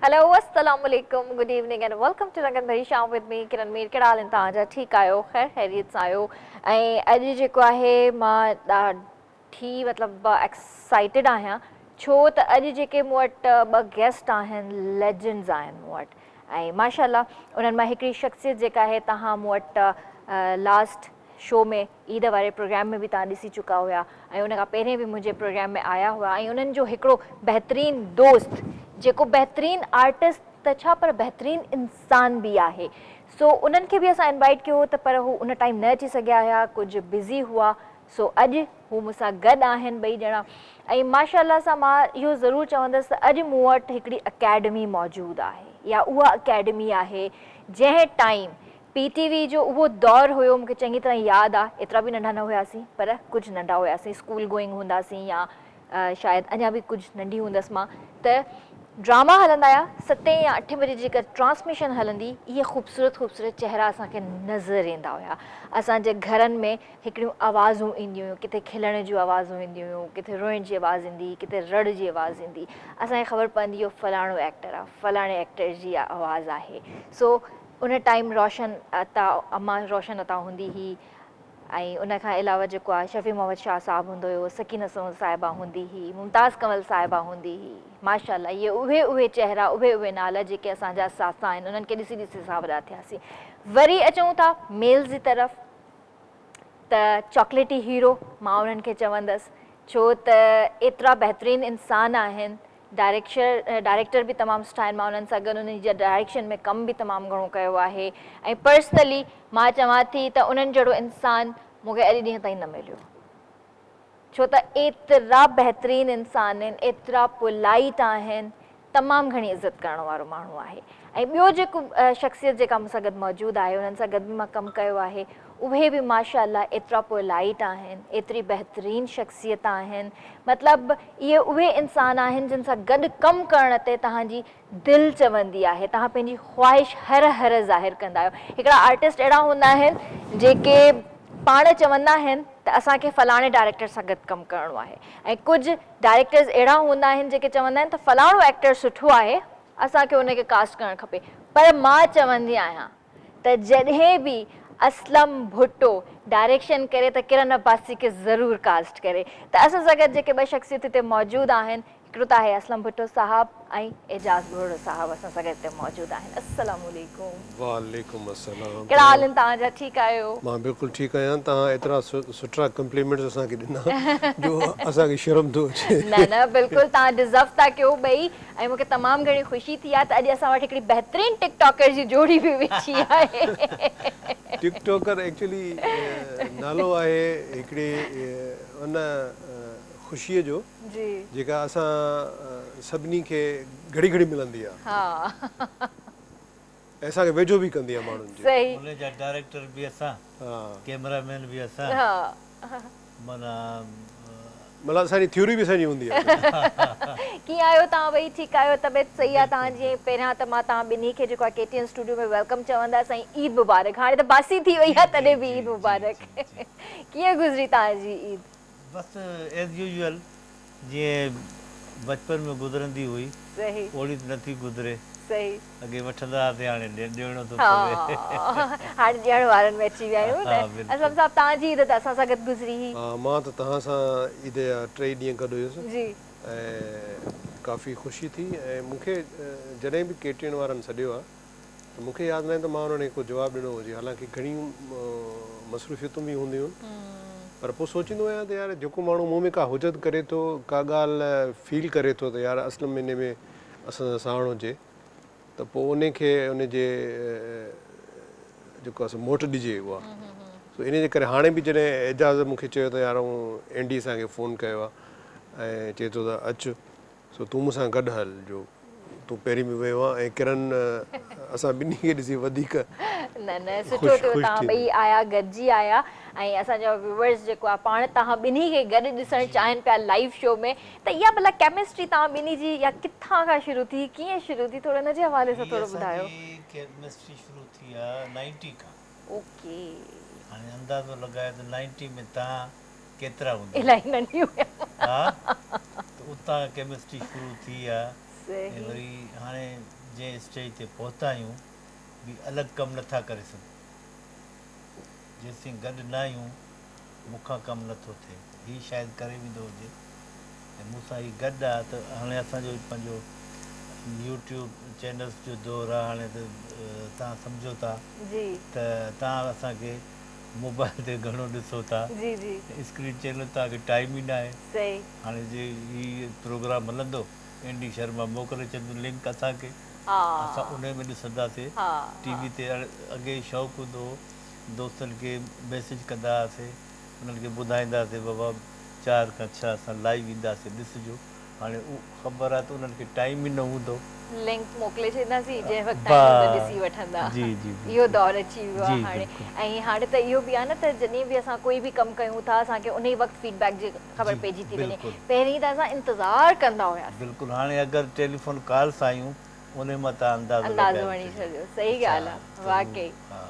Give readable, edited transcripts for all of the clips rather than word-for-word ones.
Hello, assalamu alaikum, good evening and welcome to Rangan Bhari Sham with me, Kiran Mir. कहिड़ा हाल आहिनि तव्हांजा? ठीकु आहियो? ख़ैर ख़ैरियत सां आहियो? ऐं अॼु जेको आहे मां ॾाढी मतिलबु एक्साइटेड आहियां छो त अॼु जेके मूं वटि ॿ गेस्ट आहिनि लेजेंड्स आहिनि मूं वटि ऐं माशाल्लाह उन्हनि मां हिकिड़ी शख़्सियत जेका आहे तव्हां मूं वटि लास्ट शो में ईद वारे प्रोग्राम में भी तव्हां ॾिसी चुका हुआ ऐं उन खां पहिरें बि मुंहिंजे प्रोग्राम में आया हुआ ऐं उन्हनि जो हिकिड़ो बहितरीनु दोस्त जेको बहितरीनु आर्टिस्ट त छा पर बहितरीनु इंसान बि आहे सो उन्हनि खे बि असां इनवाइट कयो त पर हू उन टाइम न अची सघिया हुआ कुझु बिज़ी हुआ सो अॼु हू मूंसां गॾु आहिनि ॿई ॼणा ऐं माशाल्लाह सां मां इहो ज़रूरु चवंदसि त अॼु मूं वटि हिकिड़ी अकेडमी मौजूदु आहे या उहा अकेडमी आहे जंहिं टाइम PTV जो उहो दौरु हुयो मूंखे चङी तरह यादि आहे एतिरा बि नंढा न हुआसीं पर कुझु नंढा हुआसीं स्कूल गोइंग हूंदासीं या शायदि अञा बि कुझु नंढी हूंदसि मां त ड्रामा हलंदा हुआ 7 या 8 बजे जेका ट्रांसमिशन हलंदी इहे ख़ूबसूरत चहिरा असांखे नज़र ईंदा हुआ असांजे घरनि में हिकिड़ियूं आवाज़ूं ईंदियूं हुयूं किथे खिलण जूं आवाज़ूं ईंदियूं हुयूं किथे रोइण जी आवाज़ ईंदी किथे रड़ जी आवाज़ ईंदी असांखे ख़बर पवंदी इहो फलाणो एक्टर आहे फलाणे एक्टर जी आवाज़ आहे सो उन टाइम रोशन अता अम्मा रोशन अता हूंदी हुई ऐं उन खां अलावा जेको आहे शफ़ी मोहम्मद शाह साहिबु हूंदो हुयो सकीना समूद साहिबा हूंदी हुई मुमताज़ कमल साहिबा हूंदी हुई माशाल्लाह इहे उहे चहिरा उहे नाला जेके असांजा सासा आहिनि उन्हनि खे ॾिसी ॾिसी असां वॾा थियासीं वरी अचूं था मेल्स जी तरफ़ त चॉकलेटी हीरो मां उन्हनि खे चवंदसि छो त एतिरा बहितरीनु इंसान आहिनि डायरेक्टर भी तमामु सुठा आहिनि मां उन्हनि सां गॾु उन्हनि जी डायरेक्शन में कमु बि तमामु घणो कयो आहे ऐं पर्सनली मां चवां थी त उन्हनि जहिड़ो इंसानु मूंखे अॼु ॾींहं ताईं न मिलियो छो त एतिरा बहितरीनु इंसान आहिनि एतिरा पोलाइट आहिनि तमामु घणी इज़त करण वारो माण्हू आहे ऐं ॿियो जेको शख़्सियत जेका मूंसां गॾु मौजूदु आहे उन्हनि सां गॾु बि मां कमु कयो आहे उहे बि माशाल्लाह एतिरा पोलाइट आहिनि एतिरी बहितरीनु शख़्सियत आहिनि मतिलबु इहे उहे इंसान आहिनि जिन सां गॾु कमु करण ते तव्हांजी दिलि चवंदी आहे तव्हां पंहिंजी ख़्वाहिश हर ज़ाहिरु कंदा आहियो हिकिड़ा आर्टिस्ट अहिड़ा हूंदा आहिनि जेके पाण चवंदा आहिनि त असांखे फलाणे डायरेक्टर सां गॾु कमु करिणो आहे ऐं कुझु डायरेक्टर्स अहिड़ा हूंदा आहिनि जेके चवंदा आहिनि त फलाणो एक्टर सुठो आहे असांखे उनखे कास्ट करणु खपे पर मां चवंदी आहियां त जॾहिं बि असलम भुट्टो डायरेक्शन करे त किरण अब्बासी खे ज़रूरु कास्ट करे त असां सां गॾु जेके ॿ शख़्सियत हिते मौजूदु आहिनि हिकिड़ो त आहे असलम भुट्टो साहिबु ऐं एजाज़ भुट्टो साहिबु असां सां गॾु हिते मौजूदु आहिनि अस्सलाम वालेकुम वालेकुम अस्सलाम कहिड़ा हाल आहिनि तव्हांजा ठीकु आहियो मां बिल्कुलु ठीकु आहियां तव्हां एतिरा सुठा कॉम्प्लीमेंट्स असांखे ॾिना जो असांखे शर्म थो अचे न बिल्कुलु तव्हां डिज़र्व था कयो ॿई ऐं मूंखे तमामु घणी ख़ुशी थी आहे त अॼु असां वटि हिकिड़ी बहितरीनु टिकटॉकर जी जोड़ी बि वेठी आहे टिकटॉकर एक्चुअली नालो आहे हिकिड़ी उन ख़ुशीअ जो जेका असां सभिनी खे घड़ी घड़ी मिलंदी आहे ऐं असांखे वेझो बि कंदी आहे माण्हुनि जी उनजा डायरेक्टर बि असां कैमरामैन बि असां माना मतिलबु असांजी थ्योरी बि असांजी हूंदी आहे कीअं आहियो तव्हां ॿई ठीकु आहियो तबियत सही आहे तव्हांजी पहिरियां त मां तव्हां ॿिन्ही खे जेको आहे KTN स्टूडियो में वेलकम चवंदसि ऐं ईद मुबारक हाणे त बासी थी वई आहे तॾहिं बि ईद मुबारक कीअं गुज़री तव्हांजी ईद बसि एज़ यूजुअल जीअं बचपन में गुज़रंदी हुई सही ओड़ी नथी गुज़रे सही अॻे वठंदा हुआसीं हाणे ॾियणो थो पवे हाणे ॾियण वारनि में अची विया आहियूं न असलम साहिबु तव्हांजी ईद त असां सां गॾु गुज़री हुई हा मां त तव्हां सां ईद जा 3 ॾींहं गॾु हुयुसि जी ऐं काफ़ी ख़ुशी थी ऐं मूंखे जॾहिं बि KTN वारनि सॾियो आहे त मूंखे यादि न आहे त मां उन्हनि को जवाबु ॾिनो हुजे हालांकि घणियूं मसरूफ़ियतूं बि हूंदियूं पर पोइ सोचींदो आहियां त यार जेको माण्हू मूं में का हुजत करे थो का ॻाल्हि फील करे थो त यार असुल में हिन में असां साण हुजे त पोइ उनखे उनजे जेको आहे मोट ॾिजे उहा सो इन जे करे हाणे बि जॾहिं एजाज़ मूंखे चयो त यार एंडी असांखे फ़ोन कयो आहे ऐं चए थो त अचु सो तूं मूंसां गॾु हल जो तूं पहिरीं बि वियो आहे ऐं किरण असां ॿिन्ही खे ॾिसी वधीक न सुठो थियो तव्हां ॿई आया गॾिजी आया ऐं असांजा व्यूअर्स जेको आहे पाण तव्हां ॿिन्ही खे गॾु ॾिसणु चाहिनि पिया लाइव शो में त इहा भला केमिस्ट्री तव्हां ॿिन्ही जी या किथां खां शुरू थी कीअं शुरू थी थोरो हिन जे हवाले सां थोरो ॿुधायो केमिस्ट्री शुरू थी आहे 90 खां ओके हाणे अंदाज़ो लॻायो त 90 में तव्हां केतिरा हूंदा इलाही नंढी हुया हा त उतां केमिस्ट्री शुरू थी आहे ऐं वरी हाणे जंहिं स्टेज ते पहुता आहियूं बि अलॻि कमु नथा करे सघूं जेसिताईं गॾु न आहियूं मूंखां कमु नथो थिए हीउ शायदि करे वेंदो हुजे ऐं मूंसां हीउ गॾु आहे त हाणे असांजो पंहिंजो यूट्यूब चैनल्स जो दौरु आहे हाणे त तव्हां सम्झो था जी त तव्हां असांखे मोबाइल ते घणो ॾिसो था जी जी स्क्रीन चैनल तव्हांखे टाइम ई न आहे सही हाणे जे हीउ प्रोग्राम हलंदो एंडी शर्मा मोकिले छॾींदो लिंक असांखे हा असां उन में ॾिसंदासीं हा टीवी ते अॻे शौक़ु हूंदो हो दोस्तनि खे मैसेज कंदा हुआसीं उन्हनि खे ॿुधाईंदासीं बाबा 4 खां 6 असां लाइव ईंदासीं ॾिसिजो हाणे उहा ख़बर आहे त उन्हनि खे टाइम ई न हूंदो लिंक मोकिले छॾींदासीं जंहिं वक़्तु बस। तव्हां ॾिसी वठंदा जी जी इहो दौरु अची वियो आहे जी, हाणे बिल्कुलु। ऐं हाणे त इहो बि आहे न त जॾहिं बि असां कोई बि कमु कयूं था असांखे उन ई वक़्तु फीडबैक जी ख़बर जी, पइजी थी वञे बिल्कुलु। पहिरीं त असां इंतज़ारु कंदा हुआसीं बिल्कुलु हाणे अगरि टेलीफोन कॉल्स आहियूं उन मां तव्हां अंदाज़ो लॻाए वणी वठिजो। छॾियो सही अच्छा, ॻाल्हि आहे त वाकई हा,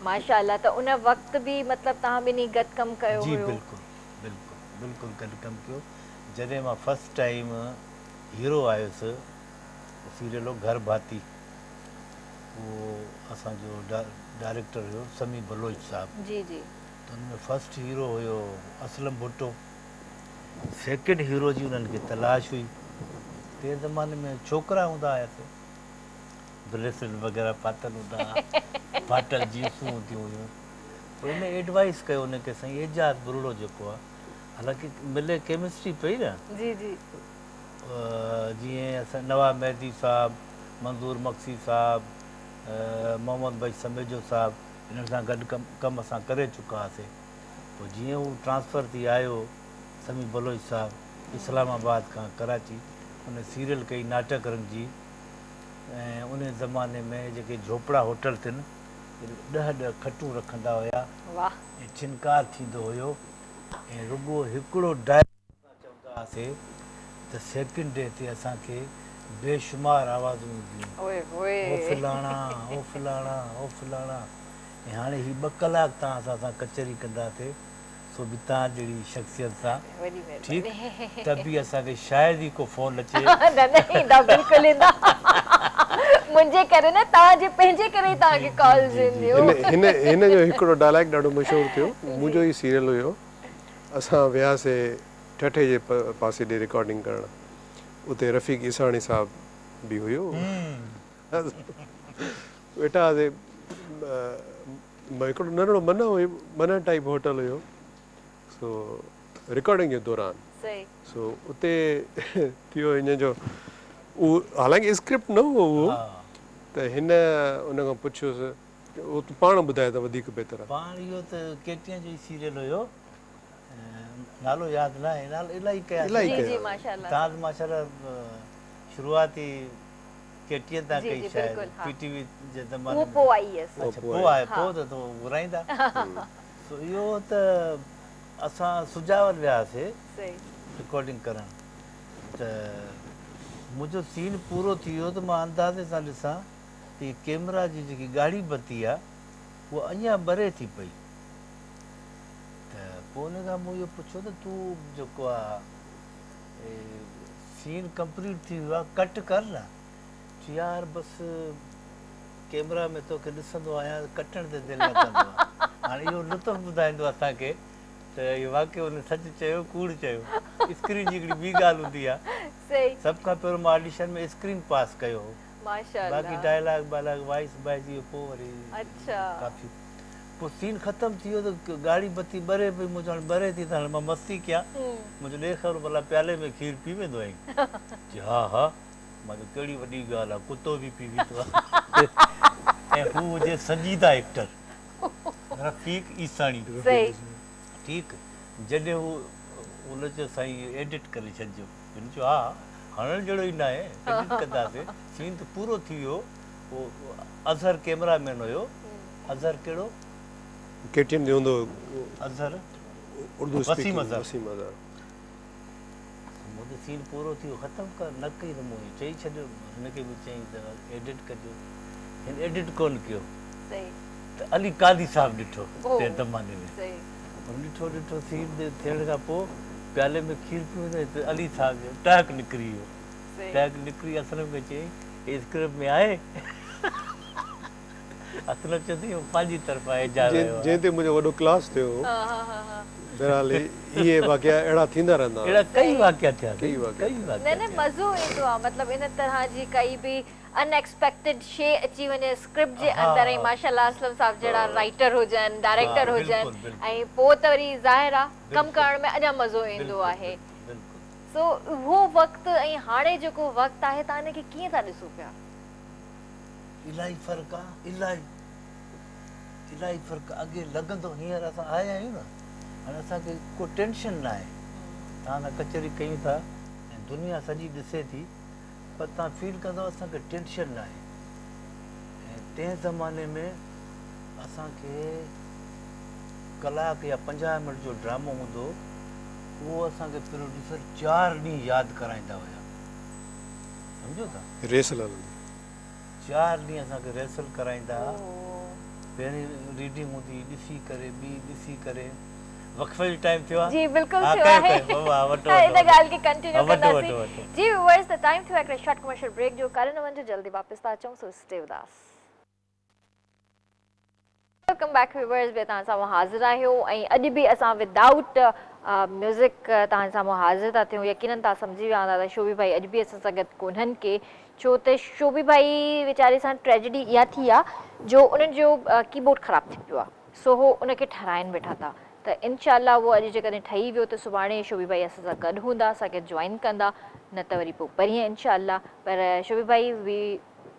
माशाल्लाह त उन वक़्तु बि मतिलबु तव्हां ॿिन्ही गॾु कमु कयो जी हुयो बिल्कुलु बिल्कुलु बिल्कुलु गॾु कमु कयो जॾहिं मां फस्ट टाइम हीरो आयुसि सीरियल हो घर भाती उहो असांजो डायरेक्टर हुयो समी बलोच साहिबु जी जी त हुन में फस्ट हीरो हुयो असलम भुट्टो सेकेंड हीरो जी उन्हनि खे तलाश हुई ते ज़माने में छोकिरा हूंदा हुआसीं ब्रेसलेट वग़ैरह पातल हूंदा हुआ फाटल जींसूं हूंदियूं हुयूं पोइ हिन एडवाइस कयो हुनखे साईं एजाज बुरड़ो जेको आहे हालांकि मिले केमिस्ट्री पई न जी जी जीअं असां नवाब मेहदी साहिबु मंज़ूर मक्सी साहिबु मोहम्मद भाई समेजो साहिबु हिननि सां गॾु कमु असां करे चुका हुआसीं पोइ जीअं हू ट्रांसफ़र थी आयो समी बलोच साहिबु इस्लामाबाद खां कराची उन सीरियल कई नाटक रंगजी ऐं उन ज़माने में जेके झोपड़ा होटल थियनि 10 खटूं रखंदा हुया वाह ऐं छिनकार थींदो हुयो ऐं रुॻो हिकिड़ो डायलॉग चवंदा हुआसीं त सेकेंड डे ते असांखे बेशुमार आवाज़ूं ईंदियूं ओए ओए ओ फलाणा ओ फलाणा ओ फलाणा ऐं हाणे हीअ 2 कलाक तव्हां असां सां कचहरी कंदासीं सो बि तव्हां जहिड़ी शख़्सियत सां वॾी ठीकु महिरबानी त बि असांखे शायदि ई को फ़ोन अचे न न ईंदा बिल्कुलु ईंदा मुंहिंजे करे न तव्हांजे पंहिंजे करे ई तव्हांखे कॉल्स ईंदियूं हिन हिन जो हिकिड़ो डायलॉग ॾाढो मशहूरु थियो मुंहिंजो ई सीरियल हुयो असां वियासीं ठठे जे पासे ॾे रिकॉर्डिंग करणु उते रफ़ीक ईसाणी साहिबु बि हुयो वेठा हुआसीं हिकिड़ो नंढिड़ो मन टाइप होटल हुयो सो रिकॉर्डिंग जे दौरान सही सो उते थियो इन जो उहो हालांकि स्क्रिप्ट न हुओ उहो हा त हिन उन खां पुछियोसि उहो तूं पाण ॿुधाए त वधीक बहितर आहे पाण इहो त केटीअ जो ई सीरियल हुयो नालो यादि न आहे नालो इलाही कया इलाही जी कया। जी माशाल्लाह तव्हां त माशाल्लाह शुरूआती केटीअ तां जी, कई जी, शायदि बिल्कुलु, हा। पीटीवी जे उहो ज़माने में पोइ आई हुयसि अच्छा पोइ पोइ आहे हा। पोइ त घुराईंदा सो इहो त असां सुजावल वियासीं सही रिकॉर्डिंग करणु त मुंहिंजो सीन पूरो थी वियो त मां अंदाज़े सां ॾिसां त कैमरा जी जेकी ॻाढ़ी बत्ती आहे उहा अञा ॿरे थी पई त पोइ हुन खां मूं इहो पुछियो त तूं जेको आहे सीन कंप्लीट थी वियो आहे कट कर न चई यार बसि कैमरा में तोखे ॾिसंदो आहियां कटण ते दिलि न कंदो आहे हाणे इहो लुत्फ़ ॿुधाईंदो असांखे त इहो वाक़ई हुन सच चयो कूड़ चयो स्क्रीन जी हिकिड़ी ॿी ॻाल्हि हूंदी आहे सही सभु खां पहिरियों मां ऑडिशन में स्क्रीन पास कयो हो बाक़ी माशाल्लाह डायलॉग वायलॉग वाइस बाइस इहो पोइ वरी अच्छा काफ़ी पोइ सीन ख़तमु थी वियो त ॻाढ़ी बत्ती ॿरे पई मुंहिंजो हाणे ॿरे थी त हाणे मां मस्ती कयां मुंहिंजो ॾे ख़बर भला प्याले में खीरु पी वेंदो आहीं चई हा हा मां चयो कहिड़ी वॾी ॻाल्हि आहे कुतो बि पी बीठो आहे ऐं हू हुजे संजीदा एक्टर रफ़ीक ईसाणी सही ठीकु जॾहिं हू हुन चयो साईं एडिट करे छॾिजो हिन चयो हा हणण जहिड़ो ई न आहे एडिट कंदासीं सीन त पूरो थी वियो पोइ अज़हर कैमरामैन हुयो अज़हर कहिड़ो केटीएम जो हूंदो अज़हर उर्दू वसीम अज़हर। वसीम अज़हर मुंहिंजो सीन पूरो थी वियो ख़तमु कर न कई त मूं चई छॾियो हिनखे बि चई त एडिट कजो हिन एडिट कोन कयो सही त अली कादी साहिबु ॾिठो ओ, तंहिं ज़माने में सही ॾिठो सीन थियण खां पोइ प्याले में खीरु पियो त अली साहिब जो टहक निकिरी वियो सही टहक निकिरी असल में चई स्क्रिप्ट में आहे असलम चवंदी पंहिंजी तरफ़ां एजाज़ आयो जंहिं ते मुंहिंजो वॾो क्लास थियो बहरहाल इहे वाक़िया अहिड़ा थींदा रहंदा अहिड़ा कई वाक़िया थिया कई वाक़िया न मज़ो ईंदो आहे मतिलबु इन तरह जी काई बि अनएक्सपेक्टेड शइ अची वञे स्क्रिप्ट जे अंदरि ऐं माशाल्लाह असलम साहब जहिड़ा राइटर हुजनि डायरेक्टर हुजनि ऐं पोइ त वरी ज़ाहिर आहे कमु करण में अञा मज़ो ईंदो आहे सो उहो वक़्तु ऐं हाणे जेको वक़्तु आहे तव्हां हिनखे कीअं था ॾिसो पिया इलाही फ़र्क़ु आहे इलाही फ़र्क़ु अॻे लॻंदो हींअर असां आया आहियूं न हाणे असांखे को टेंशन न आहे तव्हां न कचहरी कयूं था ऐं दुनिया सॼी ॾिसे थी पर तव्हां फील कंदव असांखे टेंशन न आहे ऐं तंहिं ज़माने में असांखे कलाक या 50 मिंट जो ड्रामो हूंदो उहो असांखे प्रोड्यूसर 4 ॾींहं यादि कराईंदा हुया सम्झो था रेसल हलंदी 4 ॾींहं असांखे रेसल कराईंदा पहिरीं रीडिंग हूंदी ॾिसी करे ॿी ॾिसी करे वक़्फ़े जो टाइम थियो आहे जी बिल्कुलु थियो आहे इन ॻाल्हि खे कंटिन्यू कंदासीं जी व्यूअर्स द टाइम थियो हिकिड़े शॉर्ट कमर्शियल ब्रेक जो करे न वञो जल्दी वापसि था अचूं so stay with us welcome back viewers बि तव्हां सां हाज़िर आहियो ऐं अॼु बि असां विदाउट म्यूज़िक तव्हां सां हाज़िर था थियूं यकीनन तव्हां सम्झी विया हूंदा त शोभी भाई अॼु बि असां सां गॾु कोन्हनि के छो त शोभी भाई वीचारे सां ट्रेजेडी इहा थी आहे जो उन्हनि जो कीबोर्ड ख़राबु थी पियो आहे सो उहो उनखे ठाराइनि वेठा था त इनशाला उहो अॼु जेकॾहिं ठही वियो त सुभाणे शोभी भाई असां सां गॾु हूंदा असांखे जॉइन कंदा न त वरी पोइ परीहं इनशाला पर शोभी भाई वी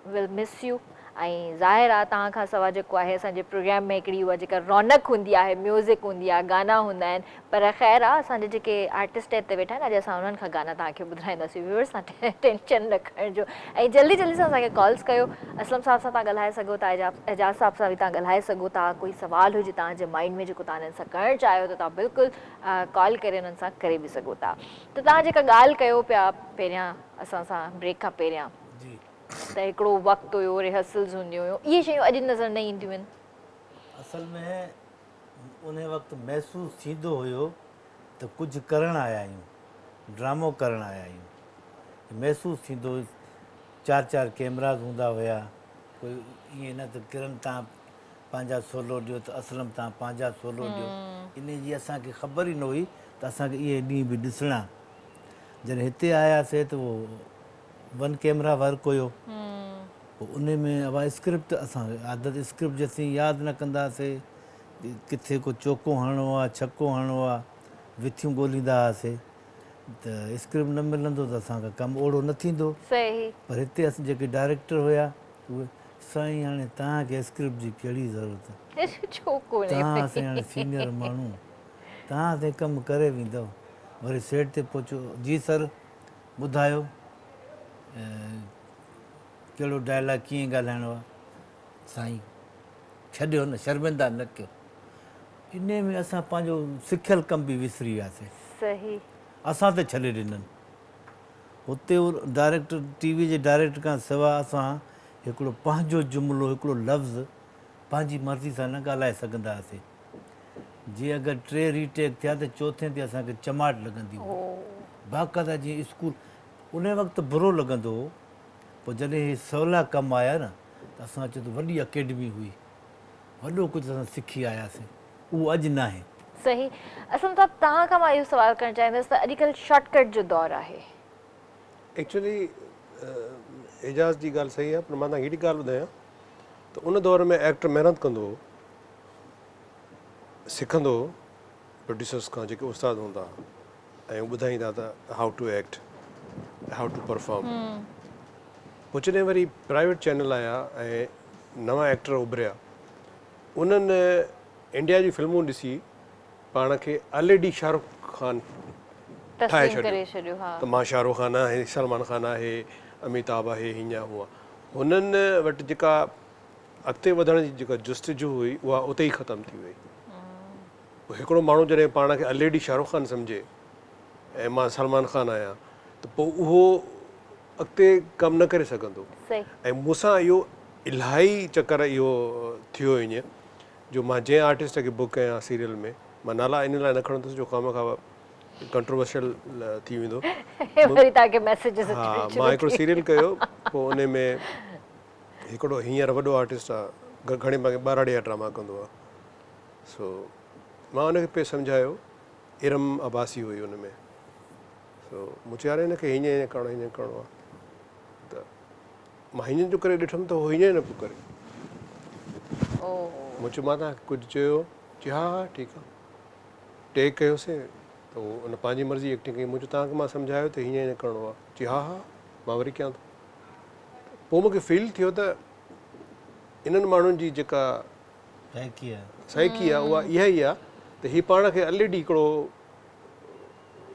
विल मिस यू ऐं ज़ाहिर आहे तव्हां खां सवाइ जेको आहे असांजे प्रोग्राम में हिकिड़ी उहा जेका रौनक हूंदी आहे म्यूज़िक हूंदी आहे गाना हूंदा आहिनि पर ख़ैरु आहे असांजे जेके आर्टिस्ट हिते वेठा आहिनि अॼु असां उन्हनि खां गाना तव्हांखे ॿुधाईंदासीं व्यूअर्स तव्हां टेंशन न खणिजो जो ऐं जल्दी जल्दी सां असांखे कॉल्स कयो असलम साहब सां तव्हां ॻाल्हाए सघो था एजाज़ साहब सां बि तव्हां ॻाल्हाए सघो था कोई सुवाल हुजे तव्हांजे माइंड में जेको तव्हां हिननि सां करणु चाहियो त तव्हां बिल्कुलु कॉल करे हुननि सां करे बि सघो था त तव्हां जेका ॻाल्हि कयो पिया पहिरियां असां सां ब्रेक खां पहिरियां त हिकिड़ो वक़्तु हुयो रिहर्सल्स हूंदियूं हुयूं इहे शयूं अॼु नज़र न ईंदियूं आहिनि असल में उन वक़्तु महसूसु थींदो हुयो त कुझु करणु आया आहियूं ड्रामो करणु आया आहियूं महसूसु थींदो 4 कैमरास हूंदा हुया कोई ईअं न त किरन तव्हां पंहिंजा सोलो ॾियो त असलम तव्हां पंहिंजा सोलो ॾियो इन जी असांखे ख़बर ई न हुई त असांखे इहे ॾींहं बि ॾिसणा जॾहिं हिते आयासीं त उहो 1 कैमरा वर्क हुयो पोइ उन में अब स्क्रिप्ट असांखे आदत स्क्रिप्ट जेसीं यादि न कंदासीं किथे को चौको हणिणो आहे छको हणिणो आहे विथियूं ॻोल्हींदा हुआसीं त स्क्रिप्ट न मिलंदो त असांखे कमु ओड़ो न थींदो पर हिते असां जेके डायरेक्टर हुया उहे साईं हाणे तव्हांखे स्क्रिप्ट जी कहिड़ी ज़रूरत तव्हां असां हाणे सीनियर माण्हू तव्हां ते कमु करे वेंदव वरी सेट ते पहुचो जी सर ॿुधायो कहिड़ो डायलॉग कीअं ॻाल्हाइणो आहे साईं छॾियो न शर्मिंदा न कयो इन में असां पंहिंजो सिखियल कमु बि विसरी वियासीं असां त छॾे ॾिननि हुते डायरेक्टर टीवी जे डायरेक्टर खां सवाइ असां हिकिड़ो पंहिंजो जुमिलो हिकिड़ो लफ़्ज़ पंहिंजी मर्ज़ी सां न ॻाल्हाए सघंदा हुआसीं जीअं अगरि 3 रीटेक थिया त चौथे ते असांखे चमाट लॻंदी हुई बाक़ाइदा जीअं स्कूल उन वक़्तु बुरो लॻंदो हो पोइ जॾहिं इहे सवला कम आया न त असां चयो त वॾी अकेडमी हुई वॾो कुझु असां सिखी आयासीं उहो अॼु न आहे सही असलम साहब तव्हां खां मां इहो सवाल करणु चाहींदसि त अॼुकल्ह शॉर्टकट जो दौरु आहे एक्चुअली एजाज़ जी ॻाल्हि सही आहे पर मां तव्हांखे हेॾी ॻाल्हि ॿुधायां त उन दौर में एक्टर महिनत कंदो हो सिखंदो हो प्रोड्यूसर्स खां जेके उस्ताद हूंदा ऐं ॿुधाईंदा त हाउ टू एक्ट हाउ टू परफॉर्म पोइ जॾहिं वरी प्राइवेट चैनल आया ऐं नवां एक्टर उभरिया उन्हनि इंडिया जी फिल्मूं ॾिसी पाण खे ऑलरेडी शाहरुख ख़ान ठाहे छॾियो त मां शाहरुख ख़ान आहे सलमान ख़ान आहे अमिताभ आहे हीअं हुआ हुननि वटि जेका अॻिते वधण जी जेका जुस्तजू हुई उहा उते ई ख़तमु थी वई हिकिड़ो माण्हू जॾहिं पाण खे ऑलरेडी शाहरुख ख़ान सम्झे ऐं मां सलमान ख़ान आहियां त पोइ उहो अॻिते कमु न करे सघंदो ऐं मूंसां इहो इलाही चकर इहो थियो ईअं जो मां जंहिं आर्टिस्ट खे बुक कयां सीरियल में मां नाला इन लाइ न खणंदुसि जो खां कंट्रोवर्शियल थी वेंदो। वरी तव्हांखे मैसेजेस हा अचनि मां हिकिड़ो सीरियल कयो, पोइ उन में हिकिड़ो हींअर वॾो आर्टिस्ट आहे, घणे भाॻे ॿाराड़िया ड्रामा कंदो आहे। सो मां हुनखे पे सम्झायो, इरम अब्बासी हुई हुन में। सो मूं चयो यार हिनखे हीअं करिणो आहे, त मां हीअं जो करे ॾिठुमि त उहो हीअं न पियो करे। मूं चयो मां तव्हांखे कुझु चयो? चई हा हा ठीकु आहे। टेक कयोसीं त उहो उन पंहिंजी मर्ज़ी एक्टिंग कई। मूं चयो तव्हांखे मां सम्झायो त हीअं करिणो आहे? चई हा हा मां वरी कयां थो। पोइ मूंखे फील थियो त इन्हनि माण्हुनि जी जेका साइकी आहे उहा इहा ई आहे त हीअ पाण खे ऑलरेडी हिकिड़ो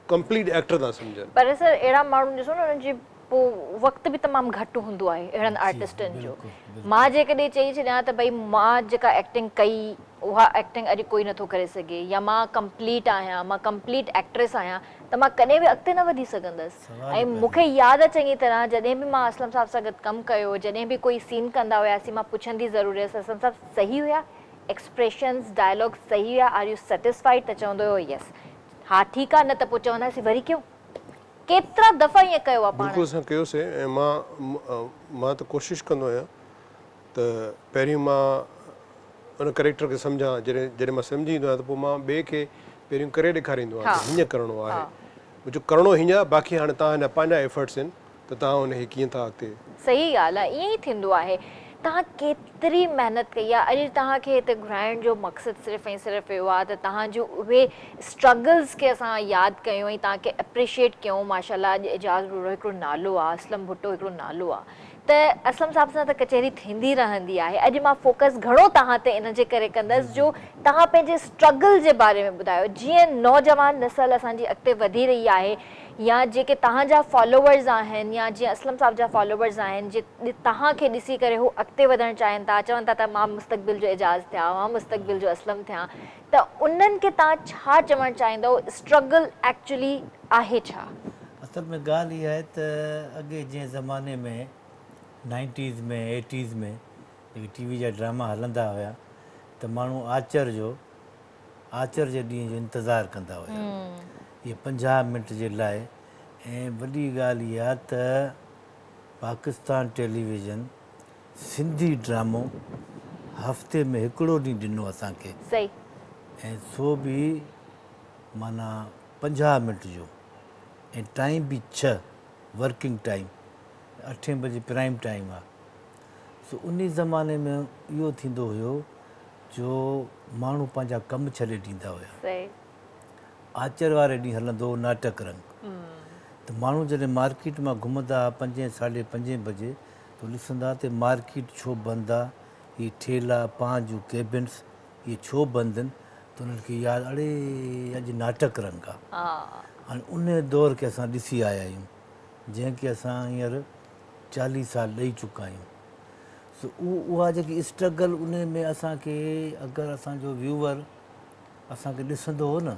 कंप्लीट एक्टर था सम्झनि। पर सर अहिड़ा माण्हू ॾिसो न उन्हनि जी पोइ वक़्तु बि तमामु घटि हूंदो आहे अहिड़नि आर्टिस्टनि जो। मां जेकॾहिं चई छॾियां त भई मां जेका एक्टिंग कई उहा एक्टिंग अॼु कोई नथो करे सघे, या मां कंप्लीट आहियां, मां कंप्लीट एक्ट्रेस आहियां, त मां कॾहिं बि अॻिते न वधी सघंदसि। ऐं मूंखे यादि आहे चङी तरह जॾहिं बि मां असलम साहब सां गॾु कमु कयो, जॾहिं बि कोई सीन कंदा हुयासीं, मां पुछंदी ज़रूरु हुयसि असलम साहब सही हुया, एक्सप्रेशंस डायलॉग सही हुया, आर यू सेटिस्फाइड? त चवंदो हुयो यस। हा ठीकु आहे, न त पोइ चवंदासीं वरी कयूं। केतिरा दफ़ा ईअं कयो आहे पाण? बिल्कुलु असां कयोसीं। ऐं मां त कोशिशि कंदो आहियां त पहिरियों मां उन कैरेक्टर खे सम्झां। जॾहिं मां सम्झी ईंदो आहियां त पोइ मां ॿिए खे पहिरियों करे ॾेखारींदो आहियां त हीअं करिणो आहे। मुंहिंजो करिणो हीअं आहे, बाक़ी हाणे तव्हां हिन पंहिंजा एफर्ट्स आहिनि त तव्हां हुनखे कीअं था अॻिते। सही ॻाल्हि आहे, ईअं ई थींदो आहे। तव्हां केतिरी महिनत कई आहे, अॼु तव्हांखे हिते घुराइण जो मक़सदु सिर्फ़ु ऐं सिर्फ़ु इहो आहे त तव्हांजो उहे स्ट्रगल्स खे असां यादि कयूं ऐं तव्हांखे एप्रिशिएट कयूं। माशाल्लाह अॼु एजाज़ भुट्टो हिकिड़ो नालो आहे, असलम भुट्टो हिकिड़ो नालो आहे। त असलम साहब सां त कचहरी थींदी रहंदी आहे। अॼु मां फोकस घणो तव्हां ते इन जे करे कंदसि जो तव्हां पंहिंजे स्ट्रगल जे बारे में ॿुधायो। जीअं नौजवान नसल असांजी अॻिते वधी रही आहे, या जेके तव्हांजा फॉलोवर्स आहिनि, या जीअं असलम साहब जा फॉलोवर्स आहिनि, जे तव्हांखे ॾिसी करे हू अॻिते वधणु चाहिनि था, चवनि था त मां मुस्तक़बिल जो एजाज़ थियां, मां मुस्तक़बिल जो असलम थियां, त उन्हनि खे तव्हां छा चवणु चाहींदव? स्ट्रगल एक्चुअली आहे छा? असल में ॻाल्हि इहा आहे त अॻे जीअं ज़माने में 90s में 80s में जेके टीवी जा ड्रामा हलंदा हुया त माण्हू आचर जे ॾींहं जो इंतज़ारु कंदा हुया, इहे 50 मिंट जे लाइ। ऐं वॾी ॻाल्हि इहा त पाकिस्तान टेलीविज़न सिंधी ड्रामो हफ़्ते में हिकिड़ो ॾींहुं ॾिनो असांखे। सही। ऐं सो बि माना 50 मिंट जो, ऐं टाइम बि 6 वर्किंग टाइम, 8 बजे प्राइम टाइम आहे। सो उन ज़माने में इहो थींदो हुयो जो माण्हू पंहिंजा कमु छॾे ॾींदा हुया। आचर वारे ॾींहुं हलंदो हो नाटक रंग, त माण्हू जॾहिं मार्केट मां घुमंदा 5 साढे 5 बजे त ॾिसंदा त मार्केट छो बंदि आहे, इहे ठेला पान जूं केबिन्स इहे छो बंदि आहिनि। त उन्हनि खे यादि, अड़े अॼु नाटक रंग आहे। हाणे उन दौर खे असां ॾिसी आया आहियूं, जंहिंखे असां हींअर 40 साल ॾेई चुका आहियूं। सो उहा जेकी स्ट्रगल उन में असांखे, अगरि असांजो व्यूवर असांखे ॾिसंदो हो न,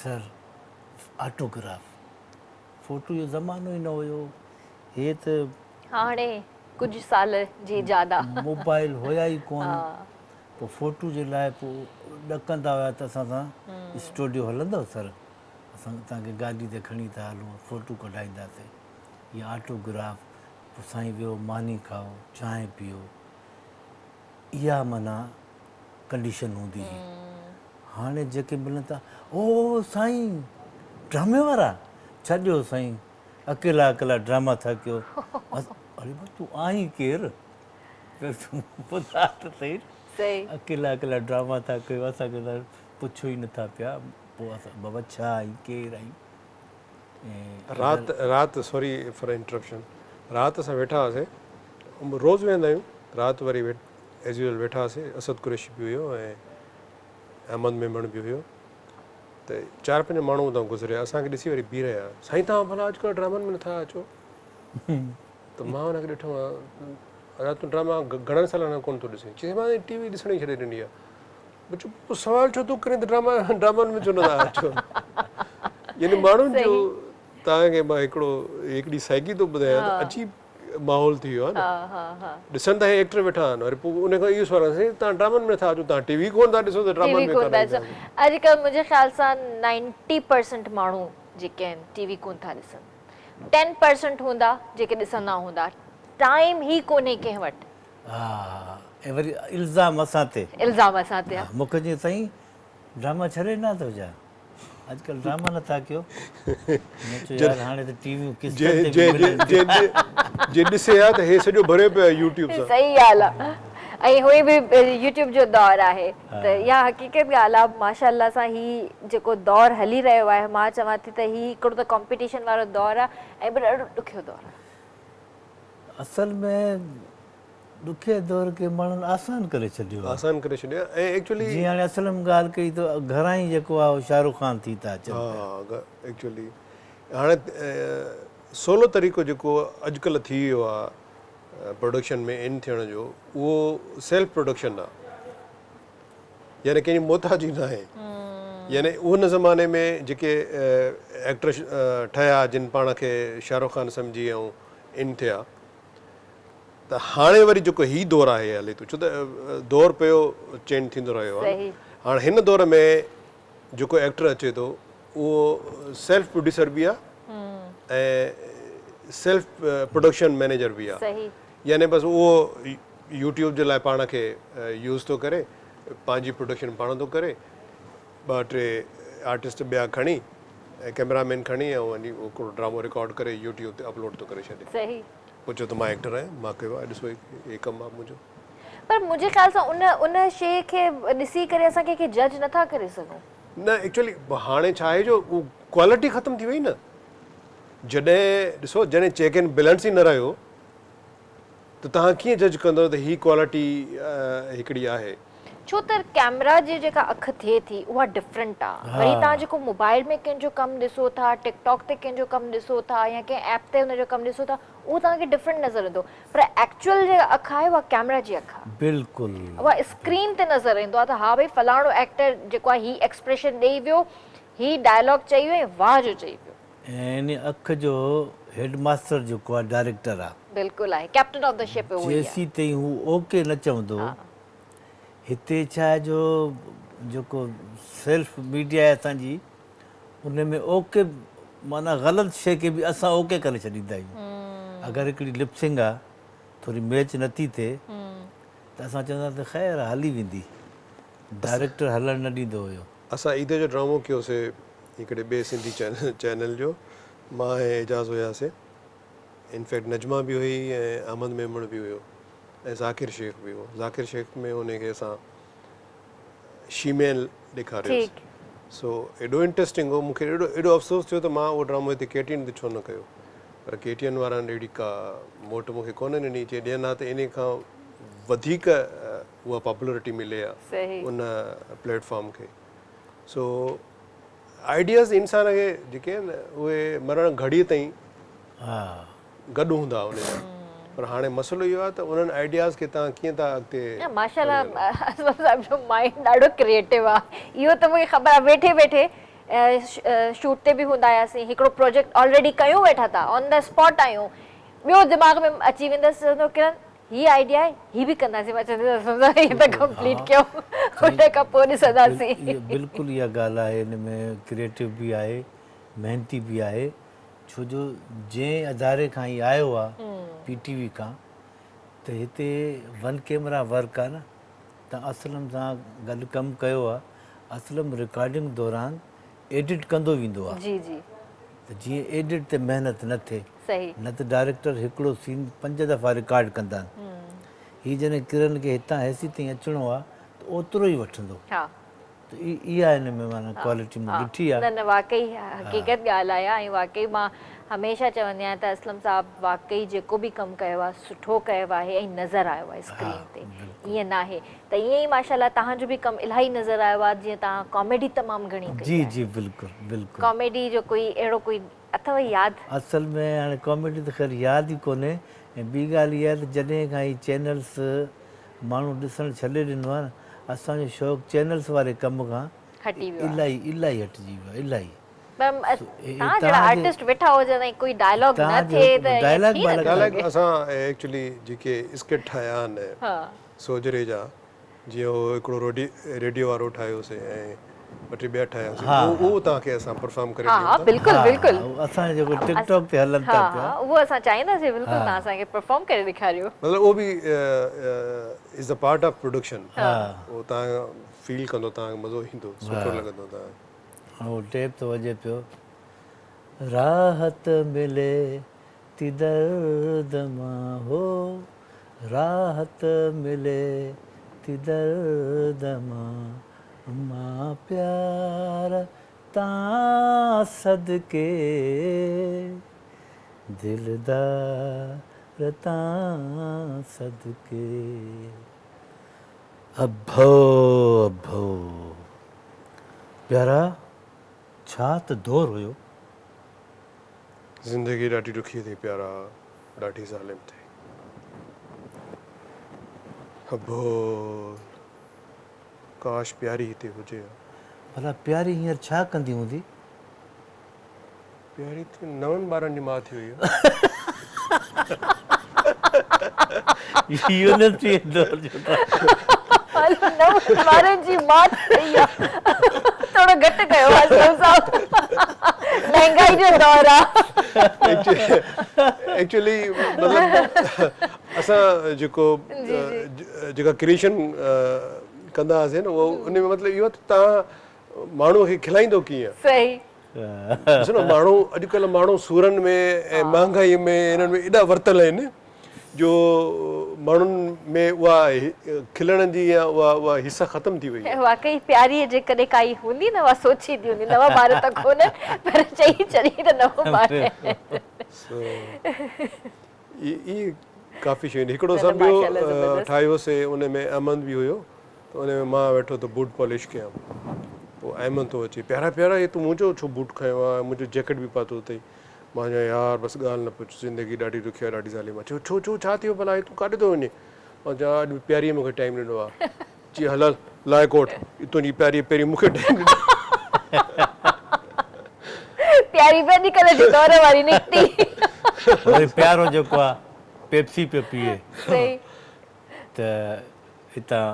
सर ऑटोग्राफ, फ़ोटो जो ज़मानो ई न हुयो, हे त हाणे कुझु साल जी ज्यादा मोबाइल हुया ई कोन। पोइ फ़ोटो जे लाइ पोइ ॾकंदा हुया त असां सां स्टूडियो हलंदव सर, असां तव्हांखे गाॾी ते खणी था हलूं, फ़ोटो कढाईंदासीं, या ऑटोग्राफ। पोइ साईं वियो, मानी खाओ, चांहि पीओ, इहा माना कंडीशन हूंदी हुई। हाणे जेके मिलनि था, ओ साईं ड्रामे वारा, छॾियो साईं, अकेला अकेला ड्रामा था कयो। अरे भाई तूं आहीं केरु, तूं ॿुधा त सही। अकेला अकेला ड्रामा था कयो, असांखे त पुछो ई नथा पिया। पोइ असां बाबा छा आई, केरु आई? राति सॉरी फॉर इंटरप्शन, राति असां वेठा हुआसीं, रोज़ु वेंदा आहियूं, राति वरी एज़ यूज़ुअल वेठा हुआसीं। असद कुरैशी बि हुयो ऐं अहमद मेमण बि हुयो, त 4-5 माण्हू उतां गुज़रिया, असांखे ॾिसी वरी बीह रहिया, साईं तव्हां भला अॼुकल्ह ड्रामनि में नथा अचो? त मां हुनखे ॾिठो आहे, अञा तूं ड्रामा घणनि सालनि खां कोन थो ॾिसे? चई मां टीवी ॾिसण ई छॾे ॾिनी आहे। पोइ सुवालु छो थो करे त ड्रामनि में छो नथा अचो? यानी माण्हुनि जो तव्हांखे मां हिकिड़ी साइकी थो ॿुधायां त अजीब माहौल थी वियो आहे न। हा हा हा ॾिसनि था हे एक्टर वेठा आहिनि, वरी पोइ उन खां इहो सवाल आहे साईं तव्हां ड्रामनि में था अचो, तव्हां टीवी कोन था ॾिसो त ड्रामनि टीवी में कोन कोन था ईंदा। ॾिसो। अॼुकल्ह मुंहिंजे ख़्याल सां 90% माण्हू जेके आहिनि टीवी कोन था ॾिसनि, 10% हूंदा जेके ॾिसंदा हूंदा। टाइम ई कोन्हे कंहिं वटि। हा, ऐं वरी इल्ज़ाम असां ते, इल्ज़ाम असां ते आहे। मूंखे चई साईं ड्रामा छॾे न थो जा, अॼुकल्ह ड्रामा नथा कयो। मैं चयो यार हाणे त टीवियूं जे किस्तनि ते जे बि मिलनि जे थियूं। जे ॾिसे हा त हे सॼो भरियो पियो आहे यूट्यूब सां। सही ॻाल्हि आहे। ऐं हुई बि यूट्यूब जो दौरु आहे त इहा हक़ीक़त ॻाल्हि आहे। माशाअल्लाह सां ही जेको दौरु हली रहियो आहे, मां चवां थी त ही हिकिड़ो त कॉम्पिटिशन वारो दौरु आहे ऐं ॿियो ॾाढो ॾुखियो दौरु आहे। असल में ॾुखे दौर खे माण्हुनि आसान करे छॾियो आहे। आसान करे छॾियो आहे। ऐं एक्चुअली जीअं हाणे असल में ॻाल्हि कई त घरां ई जेको आहे उहो शाहरुख़ ख़ान थी था अचनि। हा एक्चुअली हाणे सवलो तरीक़ो जेको अॼुकल्ह थी वियो आहे प्रोडक्शन में इन थियण जो, उहो सेल्फ प्रोडक्शन आहे, यानी कंहिंजी मोहताजी न आहे। यानी उन ज़माने में जेके एक्टर ठहिया जिन पाण खे शाहरुख़ ख़ान सम्झी ऐं इन थिया, त हाणे वरी जेको ही दौरु आहे हले थो, छो त दौरु पियो चेंज थींदो रहियो आहे। सही। हाणे हिन दौर में जेको एक्टर अचे थो उहो सेल्फ प्रोड्यूसर बि आहे ऐं सेल्फ प्रोडक्शन मैनेजर बि आहे। सही। यानी बसि उहो यूट्यूब जे लाइ पाण खे यूज़ थो करे, पंहिंजी प्रोडक्शन पाण थो करे, 2-3 आर्टिस्ट ॿिया खणी ऐं कैमरामैन खणी ऐं वञी उहो हिकिड़ो ड्रामो रिकॉर्ड करे यूट्यूब ते अपलोड थो करे छॾे। सही। पोइ चओ त मां एक्टर आहियां, मां कयो आहे, ॾिसो हे कमु आहे मुंहिंजो। पर मुंहिंजे ख़्याल सां उन शइ खे ॾिसी करे असां कंहिंखे जज नथा करे सघूं। न एक्चुअली हाणे छा आहे जो उहो क्वालिटी ख़तमु थी वई न। जॾहिं ॾिसो जॾहिं चेक एंड बैलेंस ई न रहियो त तव्हां कीअं जज कंदव त ही क्वालिटी हिकिड़ी आहे। छो त कैमरा जी जेका अखि थिए थी उहा डिफरेंट आहे। वरी तव्हां जेको मोबाइल में कंहिंजो कमु ॾिसो था, टिकटॉक ते कंहिंजो कमु ॾिसो था या कंहिं ऐप ते हुनजो कमु ॾिसो था, उहो तव्हांखे डिफरेंट नज़र ईंदो। पर एक्चुअल जेका अखि आहे उहा कैमरा जी अखि आहे। बिल्कुलु। उहा स्क्रीन ते नज़र ईंदो आहे त हा भई फलाणो एक्टर जेको आहे ही एक्सप्रेशन ॾेई वियो, ही डायलॉग चई वियो ऐं वाह जो चई वियो। ऐं इन अखि जो हेडमास्टर जेको आहे डायरेक्टर आहे, बिल्कुलु आहे, कैप्टन ऑफ द शिप। जेसी ताईं हू ओके न चवंदो, हिते छा आहे जो जेको सेल्फ मीडिया आहे असांजी, उन में ओके माना ग़लति शइ खे बि असां ओके करे छॾींदा आहियूं। अगरि हिकिड़ी लिपसिंग आहे थोरी मैच नथी थिए त असां चवंदा त ख़ैरु हली वेंदी, डायरेक्टर हलणु न ॾींदो हुयो। असां ईद जो ड्रामो कयोसीं हिकिड़े ॿिए सिंधी चैनल जो, मां ऐं एजाज़ हुयासीं। इनफैक्ट नजमा बि हुई ऐं अहमद मेमण बि हुयो ऐं ज़ाकिर शेख बि हो। ज़ाकिर शेख में हुनखे असां शीमेल ॾेखारियोसीं। सो एॾो इंट्रस्टिंग हो। मूंखे एॾो अफ़सोस थियो त मां उहो ड्रामो हिते KTN ते छो न कयो, पर KTN वारनि अहिड़ी का मोट मूंखे कोन ॾिनी, चई ॾियनि हा त इन खां वधीक उहा पॉपुलरिटी मिले आहे उन प्लेटफॉर्म खे। सो आइडियाज़ इंसान खे जेके आहिनि उहे मरण घड़ीअ ताईं गॾु हूंदा उनजा, पर हाणे मसइलो इहो आहे त उन्हनि आइडियाज़ खे तव्हां कीअं था अॻिते। माशाल्लाह असलम साहिब जो माइंड ॾाढो क्रिएटिव आहे। इहो त मूंखे ख़बर आहे। वेठे वेठे शूट ते बि हूंदा हुआसीं, हिकिड़ो प्रोजेक्ट ऑलरेडी कयूं वेठा था, ऑन द स्पॉट आहियूं, ॿियो दिमाग़ में अची वेंदसि किरण ही आइडिया आहे, ही बि कंदासीं। मां चवंदी ही त कंप्लीट कयो, हुन खां पोइ ॾिसंदासीं। बिल्कुलु इहा ॻाल्हि आहे, हिन में क्रिएटिव बि आहे, महिनती बि आहे। छो जो जंहिं अदारे खां ई आयो आहे PTV खां, त हिते 1 कैमरा वर्क आहे न, तव्हां असलम सां गॾु कमु कयो आहे, असलम रिकॉर्डिंग दौरान एडिट कंदो वेंदो आहे। जी जी। त जीअं एडिट ते महिनत न थिए, सही। न त डायरेक्टर हिकिड़ो सीन 5 दफ़ा रिकॉर्ड कंदा आहिनि। हीअ जॾहिं किरण खे हितां हैसी ताईं अचिणो आहे त ओतिरो ई वठंदो। त इहा हिन में माना क्वालिटी मूं ॾिठी आहे। न न वाकई हक़ीक़त ॻाल्हि आहे। ऐं वाकई मां हमेशह चवंदी आहियां त असलम साहिबु वाकई जेको बि कमु कयो आहे सुठो कयो आहे ऐं नज़र आयो आहे स्क्रीन ते, ईअं न आहे। त ईअं ई माशाल्लाह तव्हांजो बि कमु इलाही नज़र आयो आहे। जीअं तव्हां कॉमेडी तमामु घणी कई। जी जी बिल्कुलु बिल्कुलु। कॉमेडी जो कोई अहिड़ो कोई अथव यादि? असल में हाणे कॉमेडी त ख़ैर यादि ई कोन्हे। ऐं ॿी ॻाल्हि इहा आहे त जॾहिं खां ई चैनल्स माण्हू ॾिसणु छॾे ॾिनो आहे न, असांजो शौक़ु चैनल्स वारे कम खां इलाही हटिजी वियो आहे, इलाही। तव्हां जहिड़ा आर्टिस्ट वेठा हुजनि ऐं कोई डायलॉग न थिए त ईअं dialogue थी नथो डायलॉग सघे। असां एक्चुअली जेके स्किट ठाहिया आहिनि हा सोजरे जा, जीअं उहो हिकिड़ो रेडियो वारो ठाहियोसीं ऐं ॿ टे ॿिया ठाहियासीं, हा, उहो तव्हांखे असां परफॉर्म करे हा ॾियूं हा था। बिल्कुलु बिल्कुलु। असां जेको टिकटॉक ते हलनि हा था हा पिया उहो असां चाहींदासीं बिल्कुलु तव्हां असांखे परफॉर्म करे ॾेखारियो। मतिलबु उहो बि is the part of production, हा उहो तव्हां फील कंदो, तव्हांखे मज़ो ईंदो, सुठो लॻंदो तव्हांखे। उहो टेप थो वॼे पियो, राहत मिले थी दर्द मां हो, राहत मिले थी दर्द मां प्यार तां सदके दिलदार तां सदके अभो अभो प्यारा छा त दौर हुयो। ज़िंदगी ॾाढी ॾुखी थी प्यारा, ॾाढी ज़ालिम थी। अबो काश प्यारी हिते हुजे। भला प्यारी हींअर छा कंदी हूंदी? प्यारी त 9 ॿारनि जी माउ थी हुई आहे। यूनिवर्सिटी जे दौर जो ॿारनि जी मात थी आहे। थोरो घटि कयो असलम साहब, महांगाई जो दौर आहे। एक्चुअली मतिलबु असां जेका क्रिएशन कंदा हुआसीं न, उहो उन में मतिलबु इहो त तव्हां माण्हूअ खे खिलाईंदो कीअं। सही ॾिसो न, माण्हू अॼुकल्ह माण्हू सूरनि में ऐं महांगाईअ में इन्हनि में एॾा वरितल आहिनि जो माण्हुनि में उहा खिलण जी या उहा हिसा ख़तमु थी वई आहे। वाकई प्यारीअ जे कॾहिं काई हूंदी न, उहा सोचींदी हूंदी 9 ॿार त कोन, पर चई छॾी त 9 ॿार। इहे काफ़ी शयूं। हिकिड़ो असां ॿियो ठाहियोसीं, उन में अहमद बि हुयो, त उन में मां वेठो त बूट पॉलिश कयां। पोइ अहमद थो अचे, प्यारा प्यारा हे तूं मुंहिंजो छो बूट खयो आहे, मुंहिंजो जैकेट बि पातो अथई। मां चयो यार बसि ॻाल्हि न पुछ, ज़िंदगी ॾाढी ॾुखी आहे, ॾाढी ज़ालिम आहे। छो छो छो छा थियो भला, तूं काॾे थो वञे? मां चयो अॼु प्यारीअ मूंखे टाइम ॾिनो आहे। जी हल लाइ कोट, तुंहिंजी प्यारी पहिरीं मूंखे टाइम ॾिनो। प्यारी बि अॼुकल्ह जी दौर वारी निकिती। वरी प्यारो जेको आहे पेप्सी पियो पीए सही त हितां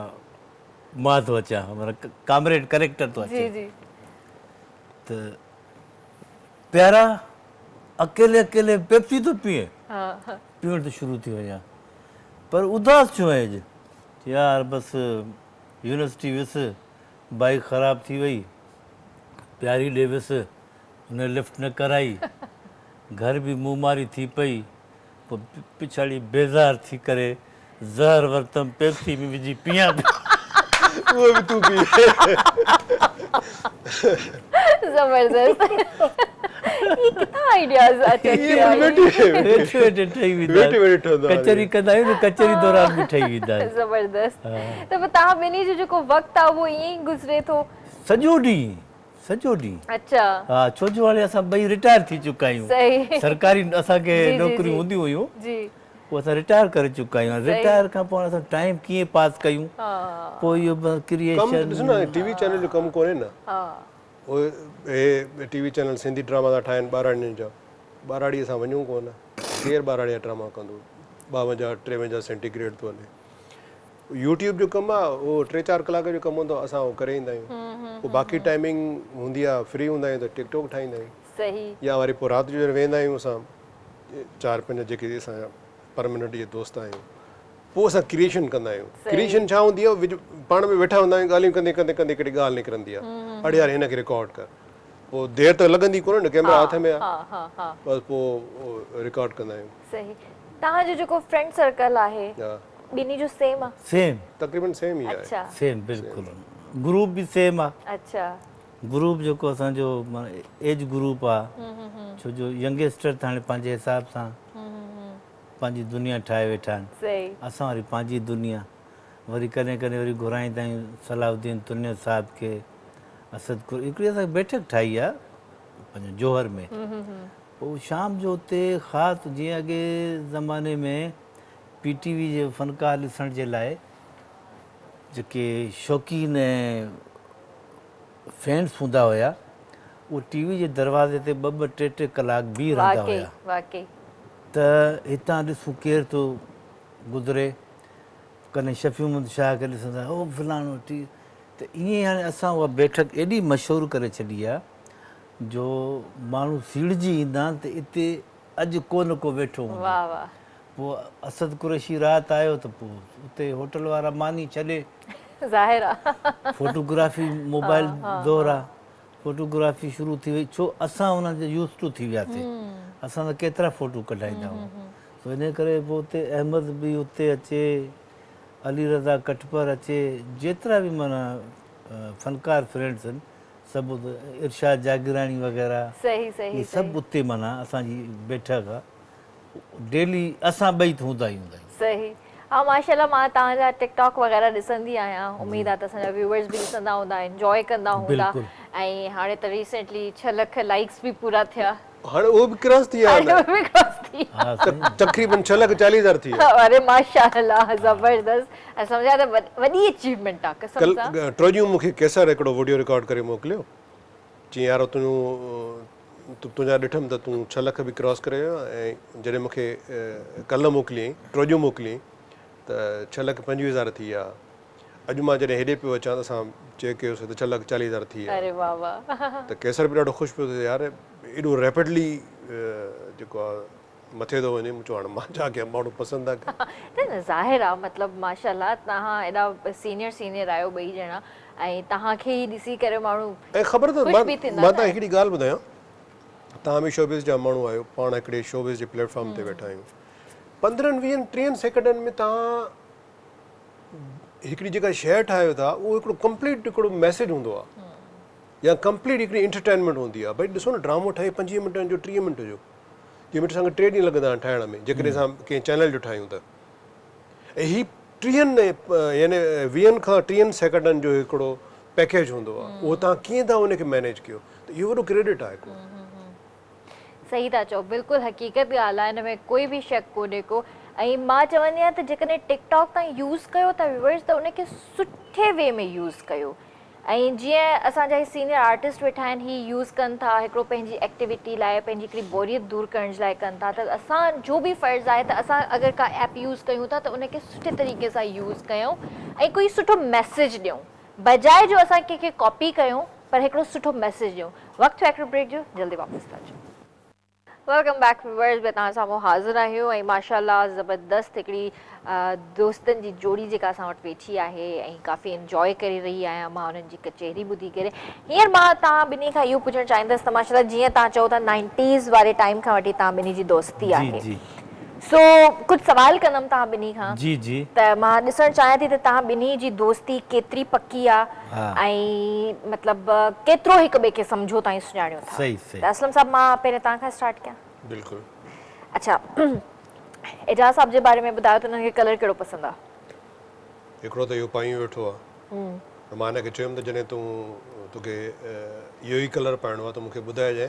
मां थो अचां, मतिलबु कामरेड करेक्टर थो जी अचे। जी त प्यारा अकेले अकेले पेप्सी थो पीए, हा हा पीअण त शुरू थी वञा, पर उदास छो आहे अॼु? यार बसि यूनिवर्सिटी वियुसि, बाइक ख़राबु थी वई, प्यारी ॾे वियुसि, हुन लिफ्ट न कराई, घर बि मुंहुं मारी थी पई, पोइ पिछाड़ी बेज़ार थी करे ज़हर वरितमि, पेप्सी में विझी पियां उहो बि तूं पी। ज़बरदस्त। ये कितना आइडियाज अचनि पिया। वेठे वेठे ठही वेंदा, वेठे वेठे ठहंदा आहिनि। कचहरी कंदा आहियूं न, कचहरी दौरान बि ठही वेंदा आहिनि। ज़बरदस्त। त पोइ तव्हां ॿिन्ही जो जेको वक़्तु आहे उहो ईअं ई गुज़रे थो? सॼो ॾींहुं, सॼो ॾींहुं। अच्छा हा, छो जो हाणे असां ॿई रिटायर थी चुका आहियूं। सही सरकारी असांखे जी, जी, नौकरियूं जी। हूंदियूं हुयूं, जी पोइ असां रिटायर करे चुका आहियूं। सही। रिटायर खां पोइ असां टाइम कीअं पास कयूं, हा पोइ इहो कमु क्रिएशन। ॾिसो न, टीवी चैनल जो कमु कोन्हे न। हा उहे हे टीवी चैनल सिंधी ड्रामा था ठाहिनि ॿाराड़ियुनि जा, ॿाराड़ी असां वञूं कोन, केरु ॿाराड़ी जा ड्रामा कंदो? 52 53 सेंटीग्रेड थो हले। यूट्यूब जो कमु आहे, उहो 3-4 कलाक जो कमु हूंदो आहे, असां उहो करे ईंदा आहियूं। पोइ बाक़ी टाइमिंग हूंदी आहे, फ्री हूंदा आहियूं त टिकटॉक ठाहींदा आहियूं, सही या वरी पोइ राति जो वेंदा आहियूं असां 4-5 जेके असांजा परमानेंट जे दोस्त आहियूं, पोइ असां क्रिएशन कंदा आहियूं। क्रिएशन छा हूंदी आहे, पाण में वेठा हूंदा आहियूं, ॻाल्हियूं कंदे कंदे कंदे हिकिड़ी ॻाल्हि निकिरंदी आहे, अड़े यार हिनखे रिकॉर्ड कर। पोइ देरि त लॻंदी कोन्हे न, कैमरा हथ में आहे, हा हा हा बसि पोइ रिकॉर्ड कंदा आहियूं। सही। तव्हांजो जेको फ्रेंड सर्कल आहे हा, ॿिन्ही जो सेम आहे? सेम तक़रीबन सेम ई आहे। अच्छा सेम बिल्कुलु। ग्रुप बि सेम आहे। अच्छा ग्रुप जेको असांजो एज ग्रुप आहे, छो जो यंगस्टर त हाणे पंहिंजे हिसाब सां पंहिंजी दुनिया ठाहे वेठा आहिनि। सही असां वरी पंहिंजी दुनिया, वरी कॾहिं कॾहिं वरी घुराईंदा आहियूं सलाउद्दीन तुनिया साहिब खे, असद हिकिड़ी असांखे बैठक ठाही आहे पंहिंजे जौहर में। पोइ शाम जो उते ख़ासि जीअं अॻे ज़माने में PTV जे फ़नकार ॾिसण जे लाइ जेके शौक़ीन फैंस हूंदा हुया, उहो टीवी जे दरवाज़े ते 2-2 3-3 कलाक बीह रहंदा वाकई हुया वाकई त हितां ॾिसूं केरु थो गुज़रे, कॾहिं शफ़ी शाह खे ॾिसंदा ओ फलाणो टी, त ईअं हाणे असां उहा बैठक एॾी मशहूरु करे छॾी आहे जो माण्हू सीड़जी ईंदा आहिनि त हिते अॼु को न को वेठो हूंदो। वाह वाह पोइ असद कुरैशी राति आयो त पोइ उते होटल वारा मानी छॾे ज़ाहिर आहे फोटोग्राफी मोबाइल दौर आहे, फोटोग्राफी शुरू थी वई, छो असां हुन जे यूज़ टू थी वियासीं, असां त केतिरा फ़ोटू कढाईंदा आहियूं। त इन करे पोइ उते अहमद बि उते अचे, अली रज़ा कटपर अचे, जेतिरा बि माना फ़नकार फ्रेंड्स आहिनि सभु, इरशाद जागीरानी वग़ैरह, सही सही इहे सभु उते माना असांजी बैठक आहे, डेली असां ॿई हूंदा ई हूंदा आहियूं। सही। हाँ माशाल्लाह, मां तव्हांजा टिकटॉक वग़ैरह ॾिसंदी आहियां, उमेद आहे त असांजा व्यूअर्स बि ॾिसंदा हूंदा, एंजॉय कंदा हूंदा। बिल्कुलु। ऐं हाणे त रिसेंटली 6 लाख लाइक्स बि पूरा थिया। हाणे उहो बि क्रॉस थी विया हाणे आहिनि, उहे बि क्रॉस थी विया। हा साईं। तक़रीबन 6,40,000 थी विया। अरे माशाल्लाह ज़बरदस्त, ऐं सम्झा त वॾी अचीवमेंट आहे कसम सां। कल ट्रोजियूं मूंखे केसर हिकिड़ो वीडियो रिकॉर्ड करे मोकिलियो, चई यार तुंहिंजा ॾिठमि त तूं 6 लाख बि क्रॉस करे वियो, ऐं जॾहिं मूंखे कल्ह मोकिलियईं ट्रोजियूं मोकिलियईं त 6,25,000 थी विया। अॼु मां जॾहिं हेॾे पियो अचां त असां चेक कयोसीं त 6,40,000 थी विया। अरे वाह वाह त केसर बि ॾाढो ख़ुशि पियो थिए, यार एॾो रैपिडली जेको आहे मथे थो वञे। मूं चयो हाणे मां छा कयां, माण्हू पसंदि था कनि। न ज़ाहिर आहे, मतिलबु माशाल्लाह तव्हां एॾा सीनियर आहियो ॿई ॼणा, ऐं तव्हांखे ई ॾिसी करे माण्हू ऐं ख़बर अथव ख़ुशि बि थींदा मां न। तव्हां हिकिड़ी ॻाल्हि ॿुधायां, तव्हां बि शोबिज़ जा माण्हू आहियो, पाण हिकिड़े शोबिज़ जे प्लेटफॉर्म ते वेठा आहियूं, 15-20-30 सेकंडनि में तव्हां हिकिड़ी जेका शइ ठाहियो था उहो हिकिड़ो कंप्लीट हिकिड़ो मैसेज हूंदो आहे, या कंप्लीट हिकिड़ी एंटरटेनमेंट हूंदी आहे। भई ॾिसो न, ड्रामो ठहे 25 मिंटनि जो 30 मिंट जो, जंहिं मिंट असांखे 3 ॾींहं लॻंदा आहिनि ठाहिण में, जेकॾहिं असां कंहिं चैनल जो ठाहियूं त। ऐं हीउ 30 यानी 20 खां 30 सेकंडनि जो हिकिड़ो पैकेज हूंदो आहे, उहो तव्हां कीअं था उनखे मैनेज कयो, त इहो वॾो क्रेडिट आहे हिकिड़ो। सही था चओ, बिल्कुलु हक़ीक़त ॻाल्हि आहे, हिन में कोई बि शक कोन्हे को। ऐं मां चवंदी आहियां त जेकॾहिं टिकटॉक तव्हां यूज़ कयो था व्यूअर्स, त उनखे सुठे वे में यूज़ कयो। ऐं जीअं असांजा ही सीनियर आर्टिस्ट वेठा आहिनि, ही यूज़ कनि था हिकिड़ो पंहिंजी एक्टिविटी लाइ, पंहिंजी हिकिड़ी बोरियत दूरि करण जे लाइ कनि था, त असांजो बि फ़र्ज़ु आहे त असां अगरि का ऐप यूज़ कयूं था त उनखे सुठे तरीक़े सां यूज़ कयूं ऐं कोई सुठो मैसेज ॾियूं, बजाए जो असां कंहिंखे कॉपी कयूं, पर हिकिड़ो सुठो मैसेज ॾियूं। वक़्तु हिकिड़ो ब्रेक जो, जल्दी वापसि था अचूं। वेलकम बैक व्यूअर्स, में तव्हां साम्हूं हाज़िर आहियूं, ऐं माशाल्लाह ज़बरदस्त हिकिड़ी दोस्तनि जी जोड़ी जेका असां वटि वेठी आहे, ऐं काफ़ी इंजॉय करे रही आहियां मां उन्हनि जी कचहरी ॿुधी करे। हींअर मां तव्हां ॿिन्ही खां इहो पुछणु चाहींदसि त माशाल्लाह जीअं तव्हां चओ था 90s वारे टाइम खां वठी तव्हां ॿिन्ही जी दोस्ती आहे, सो कुझु सवाल कंदमि तव्हां ॿिन्ही खां। जी जी। त मां ॾिसणु चाहियां थी त तव्हां ॿिन्ही जी दोस्ती केतिरी पकी आहे, ऐं मतिलबु केतिरो हिक ॿिए खे सम्झो था ऐं सुञाणियो था। सही सही। त असलम साहब, मां पहिरियों तव्हां खां स्टार्ट कयां। बिल्कुलु। अच्छा, एजाज़ साहब जे बारे में ॿुधायो त उन्हनि खे कलर कहिड़ो पसंदि आहे? हिकिड़ो त इहो पायूं वेठो आहे, त मां हिनखे चयुमि त जॾहिं तोखे इहो ई कलर पाइणो आहे त मूंखे ॿुधाइजांइ,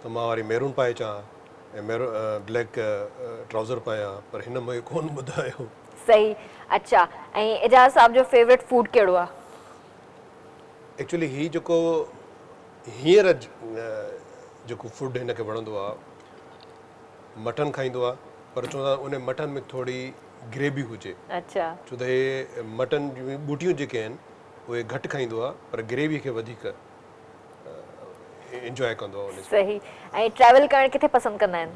त मां वरी मैरून पाए अचां ऐं ब्लैक ट्राउज़र पायां, पर हिन मूंखे कोन ॿुधायो। सही। अच्छा, ऐं एजाज़ साहब जो फेवरेट फूड कहिड़ो आहे? एक्चुअली हीउ जेको हींअर जेको फूड हिनखे वणंदो आहे, मटन खाईंदो आहे, पर चवंदा उन मटन में थोरी ग्रेवी हुजे। अच्छा। छो त हे मटन जूं बूटियूं जेके आहिनि उहे घटि खाईंदो आहे, पर ग्रेवी खे वधीक इंजॉय कंदो आहे उन। सही। ऐं ट्रैवल करणु किथे पसंदि कंदा आहिनि?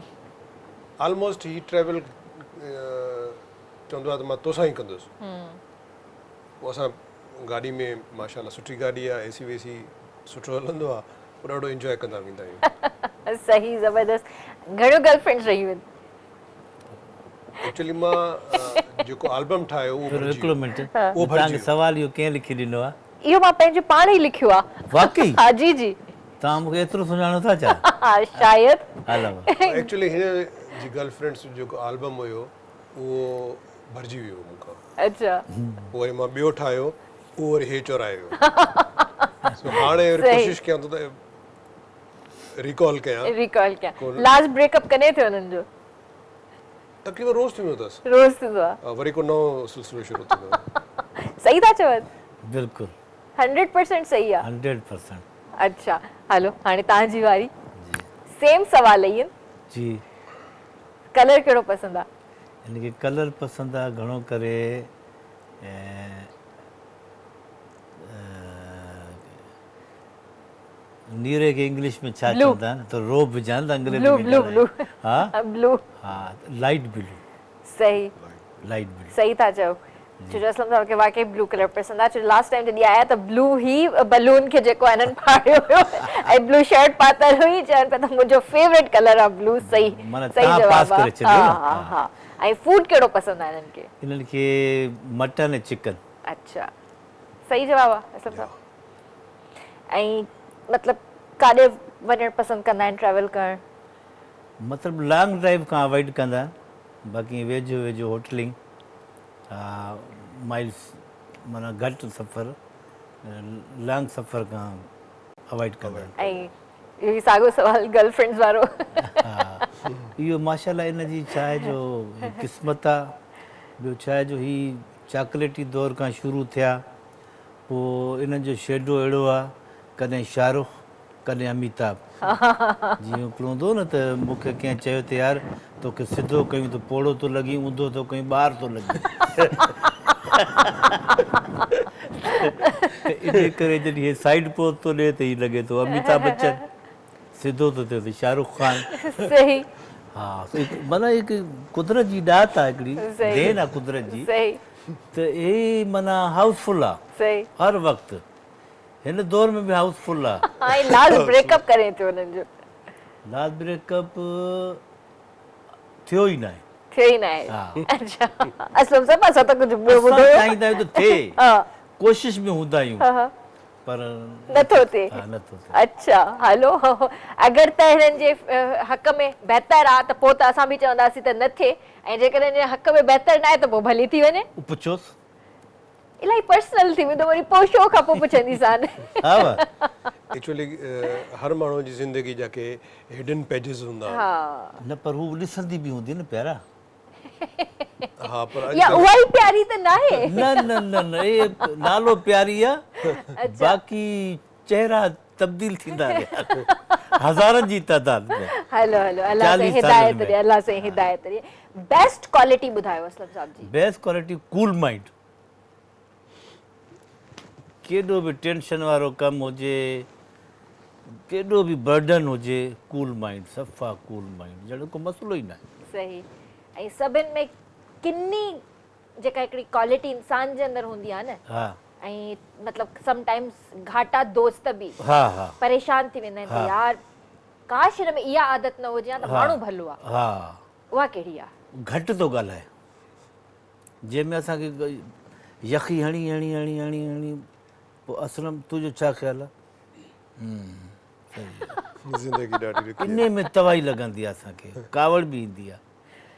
ऑलमोस्ट ही ट्रैवल चवंदो आहे त मां तोसां ई कंदुसि। पोइ असां गाॾी में माशाल्लाह सुठी गाॾी आहे, एसी वेसी सुठो हलंदो आहे, पोइ ॾाढो इंजॉय कंदा वेंदा आहियूं। सही, ज़बरदस्त। घणियूं गर्लफ्रेंड्स रहियूं आहिनि? एक्चुअली मां जेको एल्बम ठाहियो उहो हिकिड़ो मिंट, उहो तव्हांखे सवाल इहो कंहिं लिखी ॾिनो आहे? इहो मां पंहिंजो पाण ई लिखियो आहे। वाकई? हा जी जी। तव्हां मूंखे एतिरो सुञाणो था छा? शायदि। हलो। एक्चुअली हिन जी गर्लफ्रेंड्स जेको एल्बम हुयो उहो भरिजी वियो मूंखां। अच्छा। पोइ वरी मां ॿियो ठाहियो, उहो वरी हे चोरायो। हाणे कोशिशि कयां थो त रिकॉल कयां। लास्ट ब्रेकअप कॾहिं थियो हुननि जो? तकरीबन रोज़ थींदो अथसि। रोज़ थींदो आहे। वरी को नओं सिलसिलो शुरू थींदो। सही था चओ? बिल्कुलु 100% सही आहे। 100%। अच्छा हलो हाणे तव्हांजी वारी सेम सवाल ही जी कलर कहिड़ो पसंदि आहे हिनखे कलर पसंदि आहे घणो करे नीरे खे इंग्लिश में छा Blue. चवंदा आहिनि त रोब विझाइनि त अंग्रेजी ब्लू में ब्लू ब्लू ॻाल्हाइनि। हा ब्लू हा लाइट ब्लू सही लाइट ब्लू सही था चओ छो जो असलम साहब खे वाकई ब्लू कलर पसंदि आहे छो जो लास्ट टाइम जॾहिं आया त ब्लू ई बलून खे जेको हिननि फाड़ियो हुयो ऐं ब्लू शर्ट पातल हुई चवनि पिया त मुंहिंजो फेवरेट कलर आहे ब्लू सही माना सही तव्हां जवाब पास करे आहे छॾियो हा न। हा हा ऐं फूड कहिड़ो पसंदि आहे हिननि खे हिननि खे मटन ऐं चिकन अच्छा सही जवाब आहे असलम साहब ऐं मतिलबु काॾे वञणु पसंदि कंदा आहिनि ट्रैवल करणु मतिलबु लॉन्ग ड्राइव खां अवॉइड कंदा आहिनि बाक़ी वेझो वेझो होटलिंग माइल्स माना घटि सफ़र लॉन्ग सफ़र खां अवॉइड कंदा आहिनि। ऐं इहो ई साॻियो सवाल गर्लफ्रेंड्स वारो हा इहो माशाल्लाह इन जी छा आहे जो क़िस्मत आहे ॿियो छा आहे जो ही चॉकलेटी दौर खां शुरू थिया पोइ इन्हनि जो शेडो अहिड़ो आहे कॾहिं शाहरुख़ कॾहिं अमिताभ जीअं हिकिड़ो हूंदो न त मूंखे कंहिं चयो त यार तोखे सिधो कयूं त पोड़ो थो लॻी ऊंधो थो कयूं ॿार थो लॻी इन करे जॾहिं हे साइड पोज थो ॾिए त हीअ लॻे थो अमिताभ बच्चन सिधो थो थिए त शाहरुख़ खान सही हा माना हिकु कुदरत जी ॾात आहे हिकिड़ी देन आहे कुदरत जी सही त हे माना हाउसफुल आहे सही हर वक़्तु हिन दौर में बि हाउसफुल आहे ऐं लाल ब्रेकअप करे थियो हुननि जो लाल ब्रेकअप थियो ई न आहे थियो ई न आहे हा अच्छा असलम साहब असां त कुझु ॿियो असां ॿुधो चाहींदा आहियूं त थिए हा कोशिशि में हूंदा आहियूं हा हा पर नथो थिए हा नथो थिए अच्छा हलो अगरि त हिननि जे हक़ में बहितर आहे त पोइ त असां बि चवंदासीं त न थिए ऐं जेकॾहिं हिन जे हक़ में बहितर न आहे त पोइ भली थी वञे पुछोसि इलाही पर्सनल थी वेंदो वरी पोइ शो खां पोइ पुछंदीसांनि हा वा एक्चुअली हर माण्हू जी ज़िंदगी जा के हिडन पेजिस हूंदा आहिनि। हा न पर हू ॾिसंदी बि हूंदी न प्यारा हा पर या उहा ई प्यारी त न आहे न न न न हे नालो प्यारी आहे बाक़ी चेहरा तब्दील थींदा रहिया हज़ारनि जी तादाद में हलो हलो अलाह साईं 40 हिदायत सालनि में। ॾे अलाह साईं हिदायत ॾे बेस्ट क्वालिटी ॿुधायो असलम साहब जी बेस्ट क्वालिटी कूल माइंड केॾो बि टेंशन वारो कमु हुजे केॾो बि बर्डन हुजे कूल माइंड सफ़ा कूल माइंड ॼण को मसइलो ई न आहे सही ऐं सभिनि में किन्नी जेका हिकिड़ी क्वालिटी इंसान जे अंदरि हूंदी आहे न हा ऐं मतिलबु समटाइम्स घाटा दोस्त बि हा हा परेशान थी वेंदा आहिनि त यार काश हिन में इहा आदत न हुजे हा त माण्हू भलो आहे हा उहा कहिड़ी आहे घटि थो ॻाल्हाए जंहिंमें असांखे यखी हणी हणी हणी हणी हणी पोइ असलम तुंहिंजो छा ख़्यालु आहे ज़िंदगी ॾाढी ॾुखी इन में तवाई लॻंदी आहे असांखे कावड़ बि ईंदी आहे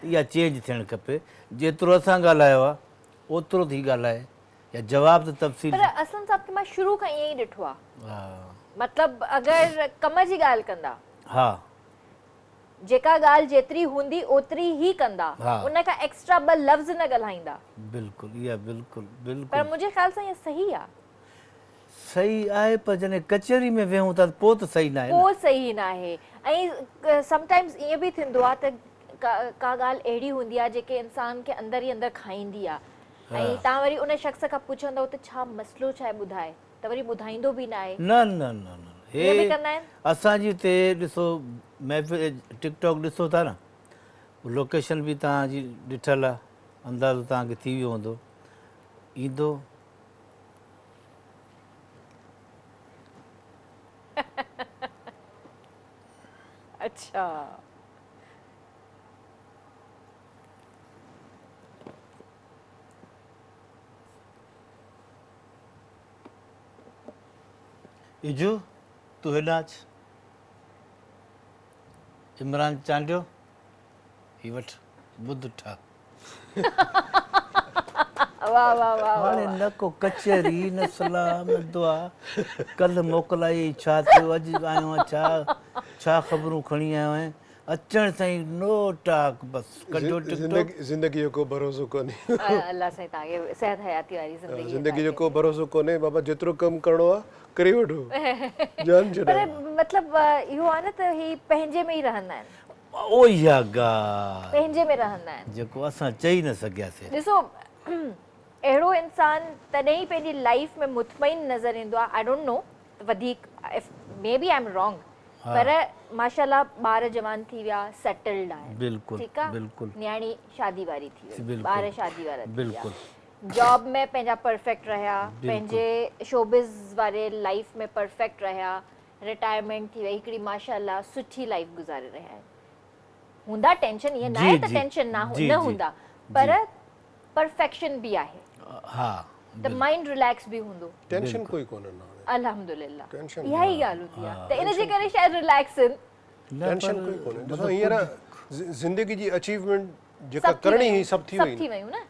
इहा चेंज थियणु खपे जेतिरो असां ॻाल्हायो आहे ओतिरो थी ॻाल्हाए या जवाब त तफ़सील पर असलम साहब खे मां शुरू खां ईअं ई ॾिठो आहे हा मतिलबु अगरि कम जी ॻाल्हि कंदा हा जेका ॻाल्हि जेतिरी हूंदी ओतिरी ई कंदा हा। उन खां एक्स्ट्रा ॿ लफ़्ज़ न ॻाल्हाईंदा बिल्कुलु इहा बिल्कुलु पर बिल्कुलु मुंहिंजे ख़्याल सां इहा सही आहे सही आहे पर जॾहिं कचहरी में वेहूं था पोइ त सही न आहे न। पोइ सही न आहे ऐं समटाइम्स ईअं बि थींदो आहे त का ॻाल्हि अहिड़ी हूंदी आहे जेके इंसान खे अंदरि ई अंदरि खाईंदी आहे ऐं तव्हां वरी उन शख़्स खां पुछंदव त छा मसइलो छा आहे ॿुधाए त वरी ॿुधाईंदो बि न आहे न न न न इहे बि हे कंदा आहिनि असांजी हिते ॾिसो महफ़िल टिकटॉक ॾिसो था न लोकेशन बि तव्हांजी ॾिठल आहे अंदाज़ो तव्हांखे थी वियो हूंदो ईंदो अच्छा इजू तूं हेॾां अच इमरान चांडियो ही वठ ॿुध ठा वाह वाह वाह हाणे न को कचहरी न सलाह न दुआ कल्ह मोकिलाई छा थियो अॼु आयो आहियां छा छा ख़बरूं खणी आयो आहियां अचण साईं नो टाक बस कढो टिकटॉक ज़िंदगी जो को भरोसो कोन्हे अल्लाह साईं तव्हांखे सेहत हयाती वारी ज़िंदगी ज़िंदगी जो को भरोसो कोन्हे बाबा जेतिरो कमु करिणो आहे करे वठो जान पर छॾायो मतिलबु इहो आहे न त ही पंहिंजे में ई रहंदा आहिनि ओ इहा ॻाल्हि पंहिंजे में रहंदा आहिनि जेको असां चई न सघियासीं ॾिसो अहिड़ो इंसान तॾहिं ई पंहिंजी लाइफ में मुतमइन नज़र ईंदो आहे आई डोंट नो वधीक maybe I am wrong पर माशाल्लाह ॿार जवान थी विया सेटल्ड आहे बिल्कुलु ठीकु आहे बिल्कुलु न्याणी शादी वारी थी वई बिल्कुलु, ॿार शादी वारा थी विया बिल्कुलु जॉब में पंहिंजा परफेक्ट रहिया पंहिंजे शोबिज़ वारे लाइफ में परफेक्ट रहिया रिटायरमेंट थी वई हिकिड़ी माशाल्लाह सुठी लाइफ गुज़ारे रहिया आहिनि हूंदा टेंशन ईअं न आहे त टेंशन न हूंदा पर परफेक्शन बि आहे हा त माइंड रिलैक्स बि हूंदो टेंशन कोई कोन्हे न अल्हम्दुलिल्लाह टेंशन इहा ई ॻाल्हि हूंदी आहे त इन जे करे शायदि रिलैक्स आहिनि टेंशन कोई कोन्हे ॾिसो हींअर ज़िंदगी जी अचीवमेंट जेका करणी हुई सभु थी सभु वई थी वयूं न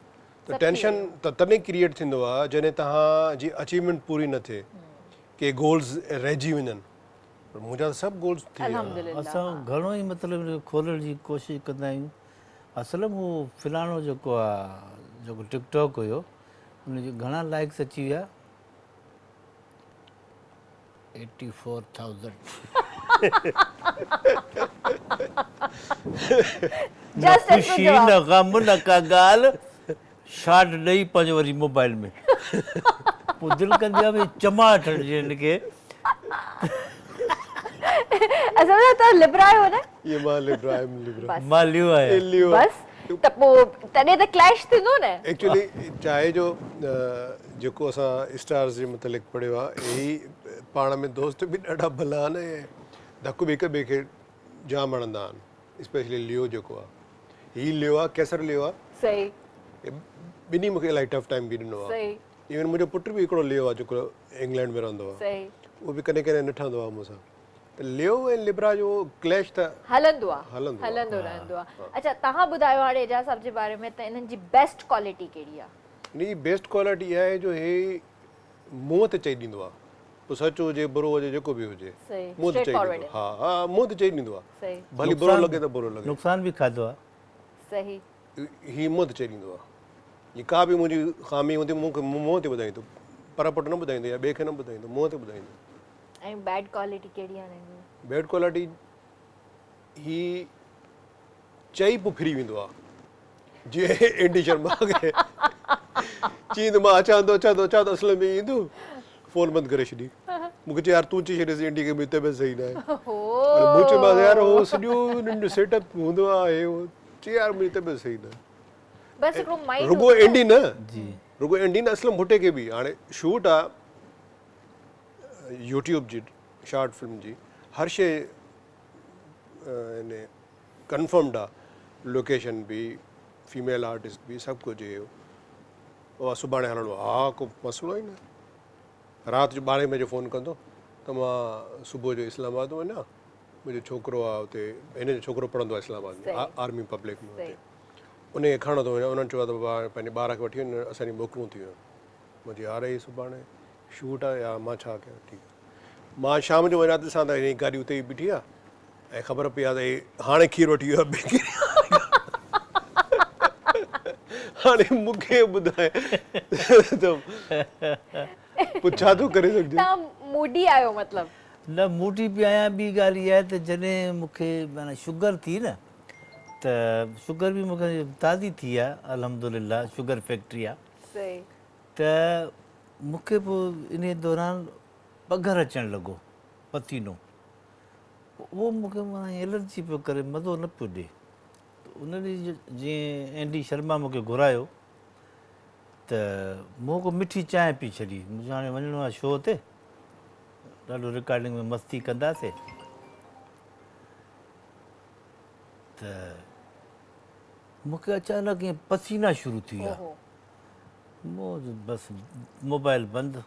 त टेंशन त तॾहिं क्रिएट थींदो आहे जॾहिं तव्हांजी अचीवमेंट पूरी न थिए के गोल्स रहिजी वञनि पर मुंहिंजा त सभु गोल्स थी विया अल्हम्दुलिल्लाह असां घणो ई मतिलबु खोलण जी कोशिशि कंदा आहियूं असल में उहो फिलाणो जेको आहे जेको टिकटॉक हुयो उनजी घणा लाइक्स अची विया 84,000 Just as ख़ुशी न ग़म न का ॻाल्हि शॉट ॾेई पंहिंजो वरी मोबाइल में पोइ दिलि कंदी आहे भई चमाट ॾिजे हिनखे असल में तव्हां लिबरा आहियो न ये मां लिब्रा मां लियो आहे लियो बस त पोइ तॾहिं त क्लैश थींदो न एक्चुअली चाहे जो जेको असां स्टार्स जे मुतलिक़ पढ़ियो आहे ही पाण में दोस्त बि ॾाढा भला आहिनि ऐं धकु बि हिक ॿिए खे जाम वणंदा आहिनि स्पेशली लियो जेको आहे ही लियो आहे केसर लियो आहे सही ॿिन्ही मूंखे इलाही टफ टाइम बि ॾिनो आहे सही इवन मुंहिंजो पुट बि हिकिड़ो लियो आहे जेको इंग्लैंड में रहंदो आहे सही उहो बि कॾहिं कॾहिं निठंदो आहे मूंसां त लियो ऐं लिब्रा जो क्लैश त हलंदो आहे हलंदो आहे। हलंदो रहंदो आहे अच्छा तव्हां ॿुधायो हाणे एजाज़ साहब जे बारे में त इन्हनि जी बेस्ट क्वालिटी कहिड़ी आहे हिन जी बेस्ट क्वालिटी इहा आहे जो हे मुंहं ते चई ॾींदो आहे पोइ सच हुजे बुरो हुजे जेको बि हुजे सही मुंहं ते स्ट्रेट चई फॉरवर्ड ॾींदो हा हा मुंहं ते चई ॾींदो आहे सही भली बुरो लॻे त बुरो लॻे नुक़सान बि खाधो आहे सही ही मुंहं ते चई ॾींदो आहे ही का बि मुंहिंजी ख़ामी हूंदी मूंखे मुंहं ते ॿुधाईंदो पर पुट न ॿुधाईंदो या ॿिए खे न ॿुधाईंदो मुंहं ते ॿुधाईंदो ऐं बैड क्वालिटी कहिड़ी आहे हिननि जी बैड क्वालिटी ही चई पोइ फिरी वेंदो आहे जीअं एंडी शर्मा खे चई त मां अचां थो असल में ईंदो फोन बंदि करे छॾी मूंखे चए यार तूं चई छॾियसि एंडी खे मुंहिंजी तबियत सही न आहे मूं चयोमांसि यार उहो सॼो सेटअप हूंदो आहे चई यार मुंहिंजी तबियत सही न आहे बस हिकिड़ो माइंड रुगो एंडी न जी रुगो एंडी न असलम भुट्टे खे बि हाणे शूट आहे यूट्यूब जी शॉर्ट फिल्म जी हर शइ यानी कंफर्म्ड आहे लोकेशन बि फीमेल आर्टिस्ट बि सभु कुझु इहो उहा सुभाणे हलणो आहे हा को मसइलो ई न राति जो 12 बजे फ़ोन कंदो त मां सुबुह जो इस्लामाबाद वञा मुंहिंजो छोकिरो आहे हुते हिन जो छोकिरो पढ़ंदो आहे इस्लामाबाद में आर्मी पब्लिक में हुते उनखे खणणो थो वञा उन्हनि चयो आहे त पंहिंजे ॿार खे वठी वञ असांजी मोकिलूं थी वियूं मुंहिंजी यार ई सुभाणे शूट आहे या मां छा कयां ठीकु आहे मां शाम जो वञा त ॾिसां त हिन गाॾी उते ई बीठी आहे ऐं ख़बर पई आहे त हे हाणे खीर वठी वियो आहे हाणे मूंखे ॿुधाए त पोइ छा थो करे सघिजे तव्हां मूडी आहियो मतिलबु न मूडी बि आहियां ॿी ॻाल्हि इहा आहे त जॾहिं मूंखे माना शुगर थी न त शुगर बि मूंखे ताज़ी थी आहे अल्हम्दुलिल्लाह शुगर फैक्ट्री आहे सही त मूंखे पोइ इन दौरान पघर अचणु लॻो पसीनो उहो मूंखे माना एलर्जी पियो करे मज़ो न पियो ॾिए उन ॾींहुं जीअं एंडी शर्मा मूंखे घुरायो त मूं को मिठी चांहि पी छॾी मुंहिंजो हाणे वञिणो आहे शो ते ॾाढो रिकॉर्डिंग में मस्ती कंदासीं त मूंखे अचानक ईअं पसीना शुरू थी विया मूं बसि मोबाइल बंदि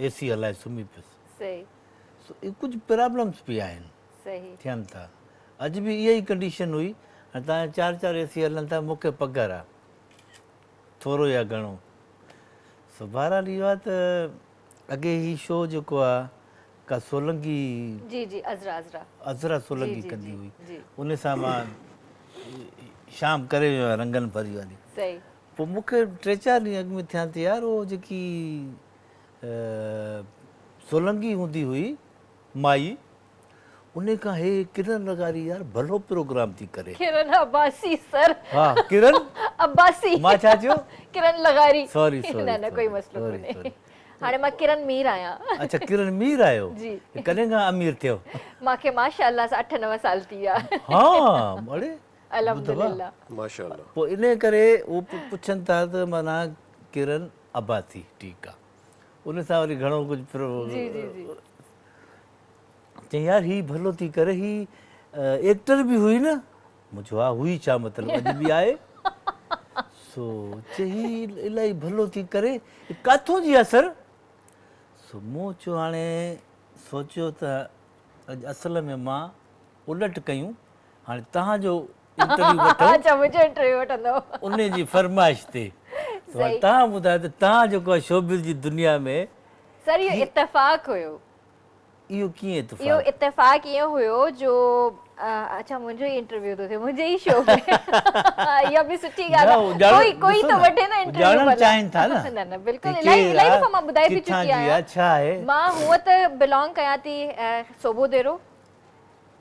एसी हलाए सुम्ही पियुसि सही कुझु प्रॉब्लम्स बि आहिनि सही थियनि था अॼु बि इहा ई कंडीशन हुई ऐं तव्हांजा 4 एसी हलनि था मूंखे पघर आहे थोरो या घणो सो बहरहाल इहो आहे त अॻे ही शो जेको आहे का सोलंकी जी जी अज़रा अज़रा अज़रा सोलंकी जी, कंदी जी, हुई, जी। उन सां मां शाम करे वियो आहियां रंगनि भरी वारी। सही पोइ मूंखे 3-4 ॾींहं अॻु में थिया त यार उहो जेकी सोलंकी हूंदी हुई माई, उन खां हे किरण लगारी यार भलो प्रोग्राम थी करे। किरण अब्बासी सर हा किरण अब्बासी मां छा चयो? किरण लगारी सॉरी न सॉरी न कोई मसलो सॉरी कोन्हे। सॉरी। हाणे मां किरण मीर आहियां। अच्छा किरण मीर आहियो? जी। कॾहिं खां अमीर थियो? मूंखे माशाअल्लाह सां 8-9 साल थी विया। हा अड़े अल्हम्दुलिल्लाह। माशाल्लाह। पोइ इन करे उहो पुछनि था त माना किरण अब्बासी ठीकु आहे, उन सां वरी घणो कुझु जी जी जी चई यार ही भलो थी करे, ही एक्टर बि हुई न? मूं चयो हा हुई छा मतिलबु अॼु बि आहे? सो चई ही इलाही भलो थी करे, काथों जी आहे सर? सो मूं चयो हाणे सोचियो त अॼु असल में मां उलट कयूं, हाणे तव्हांजो इंटरव्यू वठो अच्छा मुंहिंजो इंटरव्यू वठंदो। उन जी फरमाइश ते। सो हाणे सही। तव्हां ॿुधायो त तव्हां जेको आहे शोबिज़ जी दुनिया में सर इहो इत्तेफ़ाक हुयो। इहो कीअं इहो इत्तेफ़ाक़? इत्तेफ़ाक ईअं हुयो जो अच्छा मुंहिंजो ई इंटरव्यू थो थिए मुंहिंजे ई शो में। इहा बि सुठी ॻाल्हि आहे। कोई तो वठे न इंटरव्यू ॼाणणु चाहिनि था न। न न बिल्कुलु कि इलाही केरु इलाही आहे, दफ़ा मां ॿुधाए बि किथां चुकी जी आहियां। आहे, छा आहे? मां हूअं त बिलोंग कयां थी सोबोदेरो।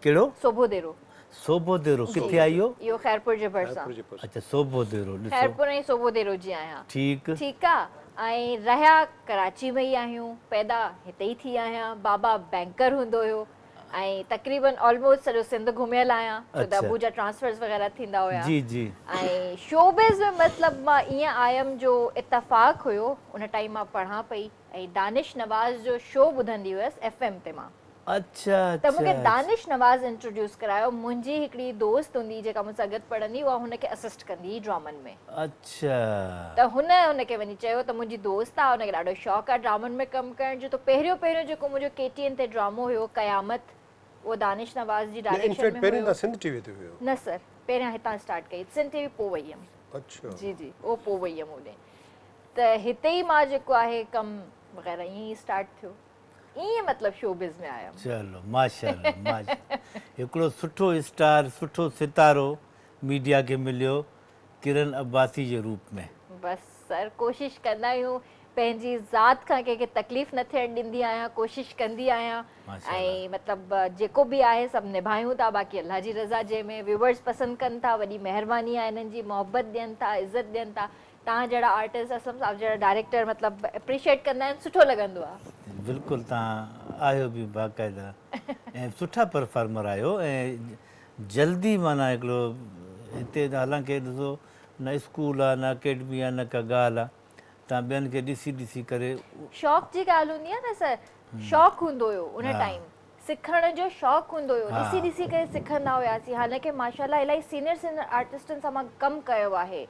कहिड़ो? सोबोदेरो। सोबोदेरो किथे आई इहो? इहो ख़ैरपुर जे भरिसां। ख़ैरपुर जे पासे। अच्छा सोबोदेरो ॾिसो ख़ैरपुर ऐं सोबोदेरो जी आहियां। ठीकु। ठीकु आहे। ऐं रहिया कराची में ई आहियूं, पैदा हिते ई थी आहियां। बाबा बैंकर हूंदो हुयो ऐं तक़रीबन ऑलमोस्ट सॼो सिंध घुमियल आहियां छो त अच्छा। अबू जा ट्रांसफर्स वग़ैरह थींदा हुया। जी जी ऐं शोबिज़ में मतिलबु मां ईअं आयमि जो इत्तेफ़ाक हुयो, उन टाइम मां पढ़ां पई ऐं दानिश नवाज़ जो शो ॿुधंदी हुयसि FM ते मां। अच्छा त मूंखे अच्छा दानिश नवाज़ इंट्रोड्यूस करायो। मुंहिंजी हिकिड़ी दोस्त हूंदी जेका मूंसां गॾु पढ़ंदी, उहा हुनखे असिस्ट कंदी हुई ड्रामनि में। अच्छा त हुनखे वञी चयो त मुंहिंजी दोस्त आहे, हुनखे ॾाढो शौक़ु आहे ड्रामनि में कमु करण जो। त पहिरियों जेको मुंहिंजो KTN ते ड्रामो हुयो क़यामत, उहो दानिश नवाज़ जी डायरेक्शन इनफैक्ट में पहिरीं हुयो। त सिंध टीवी ते हुयो। न सर पहिरियां हितां स्टार्ट कई, सिंध TV पोइ वई हुयमि। अच्छा जी जी उहो पोइ वई हुयमि होॾे। त हिते ई मां जेको आहे कमु वग़ैरह ईअं ई स्टार्ट थियो, ईअं मतिलबु शोबिज़ में आयमि। चलो माशाल्लाह माशाल्लाह। हिकिड़ो सुठो स्टार, सुठो सितारो मीडिया खे मिलियो किरण अब्बासी जे रूप में। बसि सर कोशिशि कंदा आहियूं, पंहिंजी ज़ात खां कंहिंखे तकलीफ़ न थियणु ॾींदी आहियां, कोशिशि कंदी आहियां ऐं मतिलबु जेको बि आहे सभु निभायूं था। बाक़ी अल्लाह जी रज़ा जंहिंमें व्यूवर्स पसंदि कनि था, वॾी महिरबानी आहे हिननि जी, मोहबत ॾियनि था, इज़त ॾियनि था। तव्हां जहिड़ा आर्टिस्ट, असलम साहब जहिड़ा डायरेक्टर मतिलबु एप्रिशिएट कंदा आहिनि, सुठो लॻंदो आहे। बिल्कुलु तव्हां आहियो बि बाक़ाइदा ऐं सुठा परफॉर्मर आहियो ऐं जल्दी माना हिकिड़ो हिते हालांकि ॾिसो न स्कूल आहे, न अकेडमी आहे, न का ॻाल्हि आहे, तव्हां ॿियनि खे ॾिसी ॾिसी करे शौक़ जी ॻाल्हि हूंदी आहे न सर, शौक़ु हूंदो हुयो उन टाइम, सिखण जो शौक़ु हूंदो हुयो, ॾिसी ॾिसी करे सिखंदा हुआसीं। हालांकि माशाल्लाह इलाही सीनियर आर्टिस्टनि सां मां कमु कयो आहे।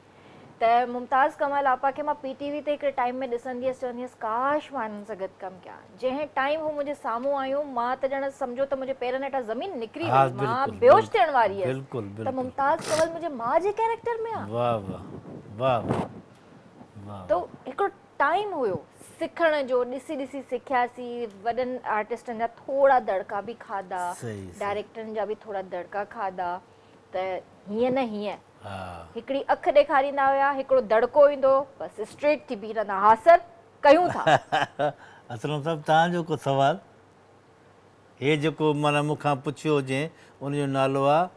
त मुमताज़ कमल आपा खे मां PTV ते हिकिड़े टाइम में ॾिसंदी हुअसि, चवंदी हुअसि काश मां हिननि सां गॾु कमु कयां। जंहिं टाइम हू मुंहिंजे साम्हूं आयूं, मां त ॼण सम्झो त मुंहिंजे पेरनि हेठां ज़मीन निकिरी वई, मां बेहोश थियण वारी हुअसि त मुमताज़ कमल मुंहिंजे माउ जे कैरेक्टर में आहे। वाह वाह वाह वाह। त हिकिड़ो टाइम हुयो सिखण जो, ॾिसी ॾिसी सिखियासीं। वॾनि आर्टिस्टनि जा थोरा दड़का बि खाधा, डायरेक्टरनि जा बि थोरा दड़का खाधा। त हीअं न हीअं हिकिड़ी अखि ॾेखारींदा हुया, हिकिड़ो दड़को ईंदो, बसि स्ट्रेट थी बीह रहंदा, हा सर कयूं था। असलम साहब तव्हांजो को सवाल हे जेको माना मूंखां पुछियो हुजे, उनजो नालो आहे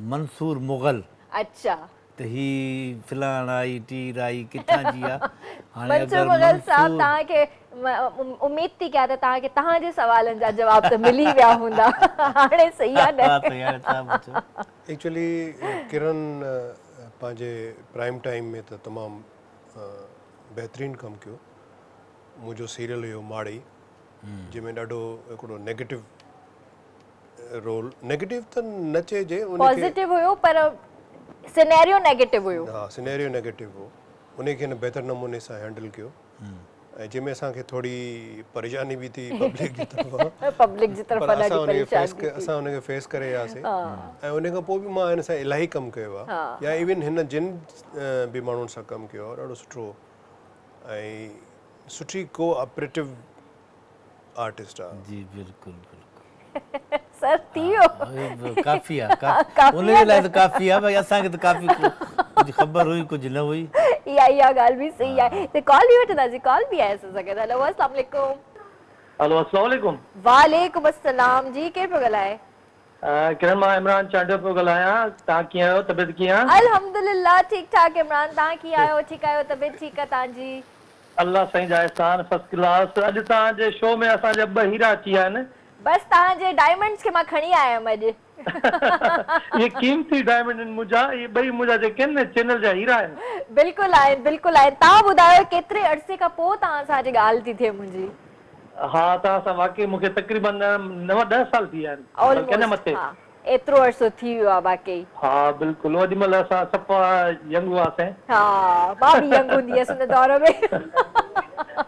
मंसूर मुग़ल। अच्छा त ही फिलाण आई टीर आई किथां जी आहे? मंसूर मुग़ल साहब तव्हांखे उमेद थी कयां त तव्हांखे तव्हांजे सवालनि जा जवाब त मिली विया हूंदा। हाणे सही आहे। एक्चुअली किरण पंहिंजे प्राइम टाइम में त तमामु बहितरीनु कमु कयो। मुंहिंजो सीरियल हुयो माड़ी, जंहिंमें ॾाढो हिकिड़ो नेगेटिव रोल, नेगेटिव त न चइजे, पॉजिटिव हुयो पर सिनेरियो नेगेटिव हुयो। हा सिनेरियो नेगेटिव हो, उनखे न बहितर नमूने सां हैंडल कयो ऐं जंहिंमें असांखे थोरी परेशानी बि थी पब्लिक जी तरफ़ां, पब्लिक जी तरफ़ां असां हुनखे फेस करे वियासीं। ऐं उन खां पोइ बि मां हिन सां इलाही कमु कयो आहे, या इवन हिन जिन बि माण्हुनि सां कमु कयो आहे, ॾाढो सुठो ऐं सुठी कोऑपरेटिव आर्टिस्ट आहे। जी बिल्कुलु बिल्कुलु सर थी वियो काफ़ी आहे काफ़ी उनजे लाइ त काफ़ी आहे भई असांखे त काफ़ी कुझु ख़बर हुई कुझु न हुई। इहा ॻाल्हि बि सही आहे। त कॉल बि वठंदासीं, कॉल बि आहे असां सां गॾु। हेलो अस्सलाम वालेकुम। हेलो अस्सलाम वालेकुम। वालेकुम अस्सलाम जी, केरु पियो ॻाल्हाए? किरण मां इमरान चांडियो पियो ॻाल्हायां। तव्हां कीअं आहियो? तबियत कीअं आहे? अल्हम्दुलिल्लाह ठीकु ठाक। इमरान तव्हां कीअं आहियो? ठीकु आहियो? तबियत ठीकु आहे तव्हांजी? अल्लाह साईं जा एहसान, फर्स्ट क्लास। अॼु तव्हांजे शो में असांजा 2 हीरा अची विया आहिनि। बस तव्हांजे डायमंड्स खे मां खणी आयमि अॼु। ये कीमती डायमंड आहिनि मुंहिंजा, ये 2 मुंहिंजा जेके आहिनि न चैनल जा हीरा आहिनि। बिल्कुलु आहिनि, बिल्कुलु आहिनि। तव्हां ॿुधायो केतिरे अरसे खां पोइ तव्हां सां ॻाल्हि थी थिए मुंहिंजी? हा, तव्हां सां वाकई मूंखे तक़रीबन 9-10 साल थी विया आहिनि, बल्कि न मथे। हा, एतिरो अरसो थी वियो आहे वाकई। हा बिल्कुलु, ओॾी महिल असां सफ़ा यंग हुआसीं। हा, मां बि यंग हूंदी हुयसि उन दौर में।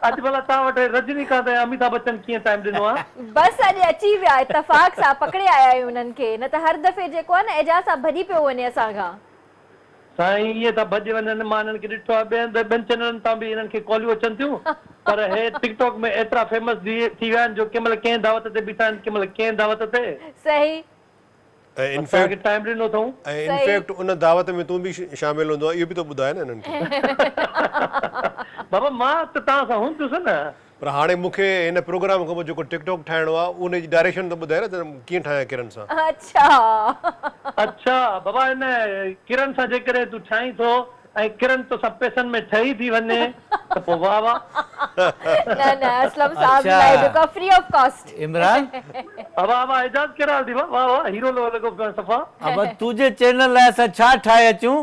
अॼु भला तव्हां वटि रजनीकांत ऐं अमिताभ बच्चन कीअं टाइम ॾिनो आहे? बसि अॼु अची विया, इतफ़ाक़ सां पकड़े आया आहियूं उन्हनि खे, न त हर दफ़े जेको आहे न एजाज़ सां भॼी पियो वञे असांखां। साईं इहे त भॼी वञनि, मां हिननि खे ॾिठो आहे ॿियनि चैनलनि तां बि हिननि खे कॉलियूं अचनि थियूं, पर हे टिकटॉक में एतिरा फेमस थी विया आहिनि जो कंहिं महिल कंहिं दावत ते बीठा आहिनि, कंहिं महिल कंहिं दावत ते। सही। ऐं इनफैक्ट टाइम ॾिनो अथऊं। ऐं इनफैक्ट उन दावत में तूं बि शामिल हूंदो आहे, इहो बि तो ॿुधाए न हिननि खे। बाबा मां त तव्हां सां हूंदुसि न, पर हाणे मूंखे हिन प्रोग्राम खां पोइ जेको टिकटॉक ठाहिणो आहे उन जी डायरेक्शन त ॿुधाए न त कीअं ठाहियां किरण सां। अच्छा बाबा हिन किरण सां जेकॾहिं तूं ठाहीं थो ऐं किरण तोसां पैसनि में ठही थी वञे त पोइ वाह वाह। न असलम साहब लाइ जेको फ्री ऑफ कॉस्ट। इमरान वाह वाह, इजाज़त करा थी, वाह वाह, हीरो लॻो पियो सफ़ा। अब तुंहिंजे चैनल लाइ असां छा ठाहे अचूं?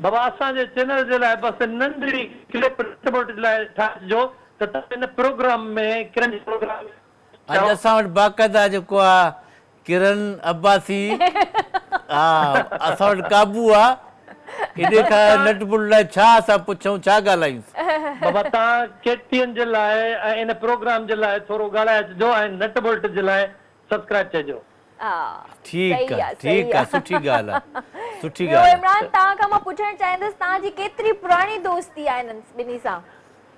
बाबा असांजे चैनल जे लाइ बसि नंढड़ी क्लिप जे लाइ ठाहिजो त तव्हां हिन प्रोग्राम में किरण जे प्रोग्राम अॼु असां वटि बाक़ाइदा जेको आहे किरण अब्बासी, हा असां वटि काबू आहे। इन खां नटबुल लाइ छा असां पुछूं, छा ॻाल्हायूं? बाबा तव्हां केतियनि जे लाइ ऐं इन प्रोग्राम जे लाइ थोरो ॻाल्हाए अचिजो ऐं नट बोल्ट जे लाइ सब्सक्राइब कजो। ठीकु आहे, ठीकु आहे, सुठी ॻाल्हि आहे, सुठी ॻाल्हि आहे। इमरान तव्हां खां मां पुछणु चाहींदसि तव्हांजी केतिरी पुराणी दोस्ती आहे हिननि ॿिन्ही सां?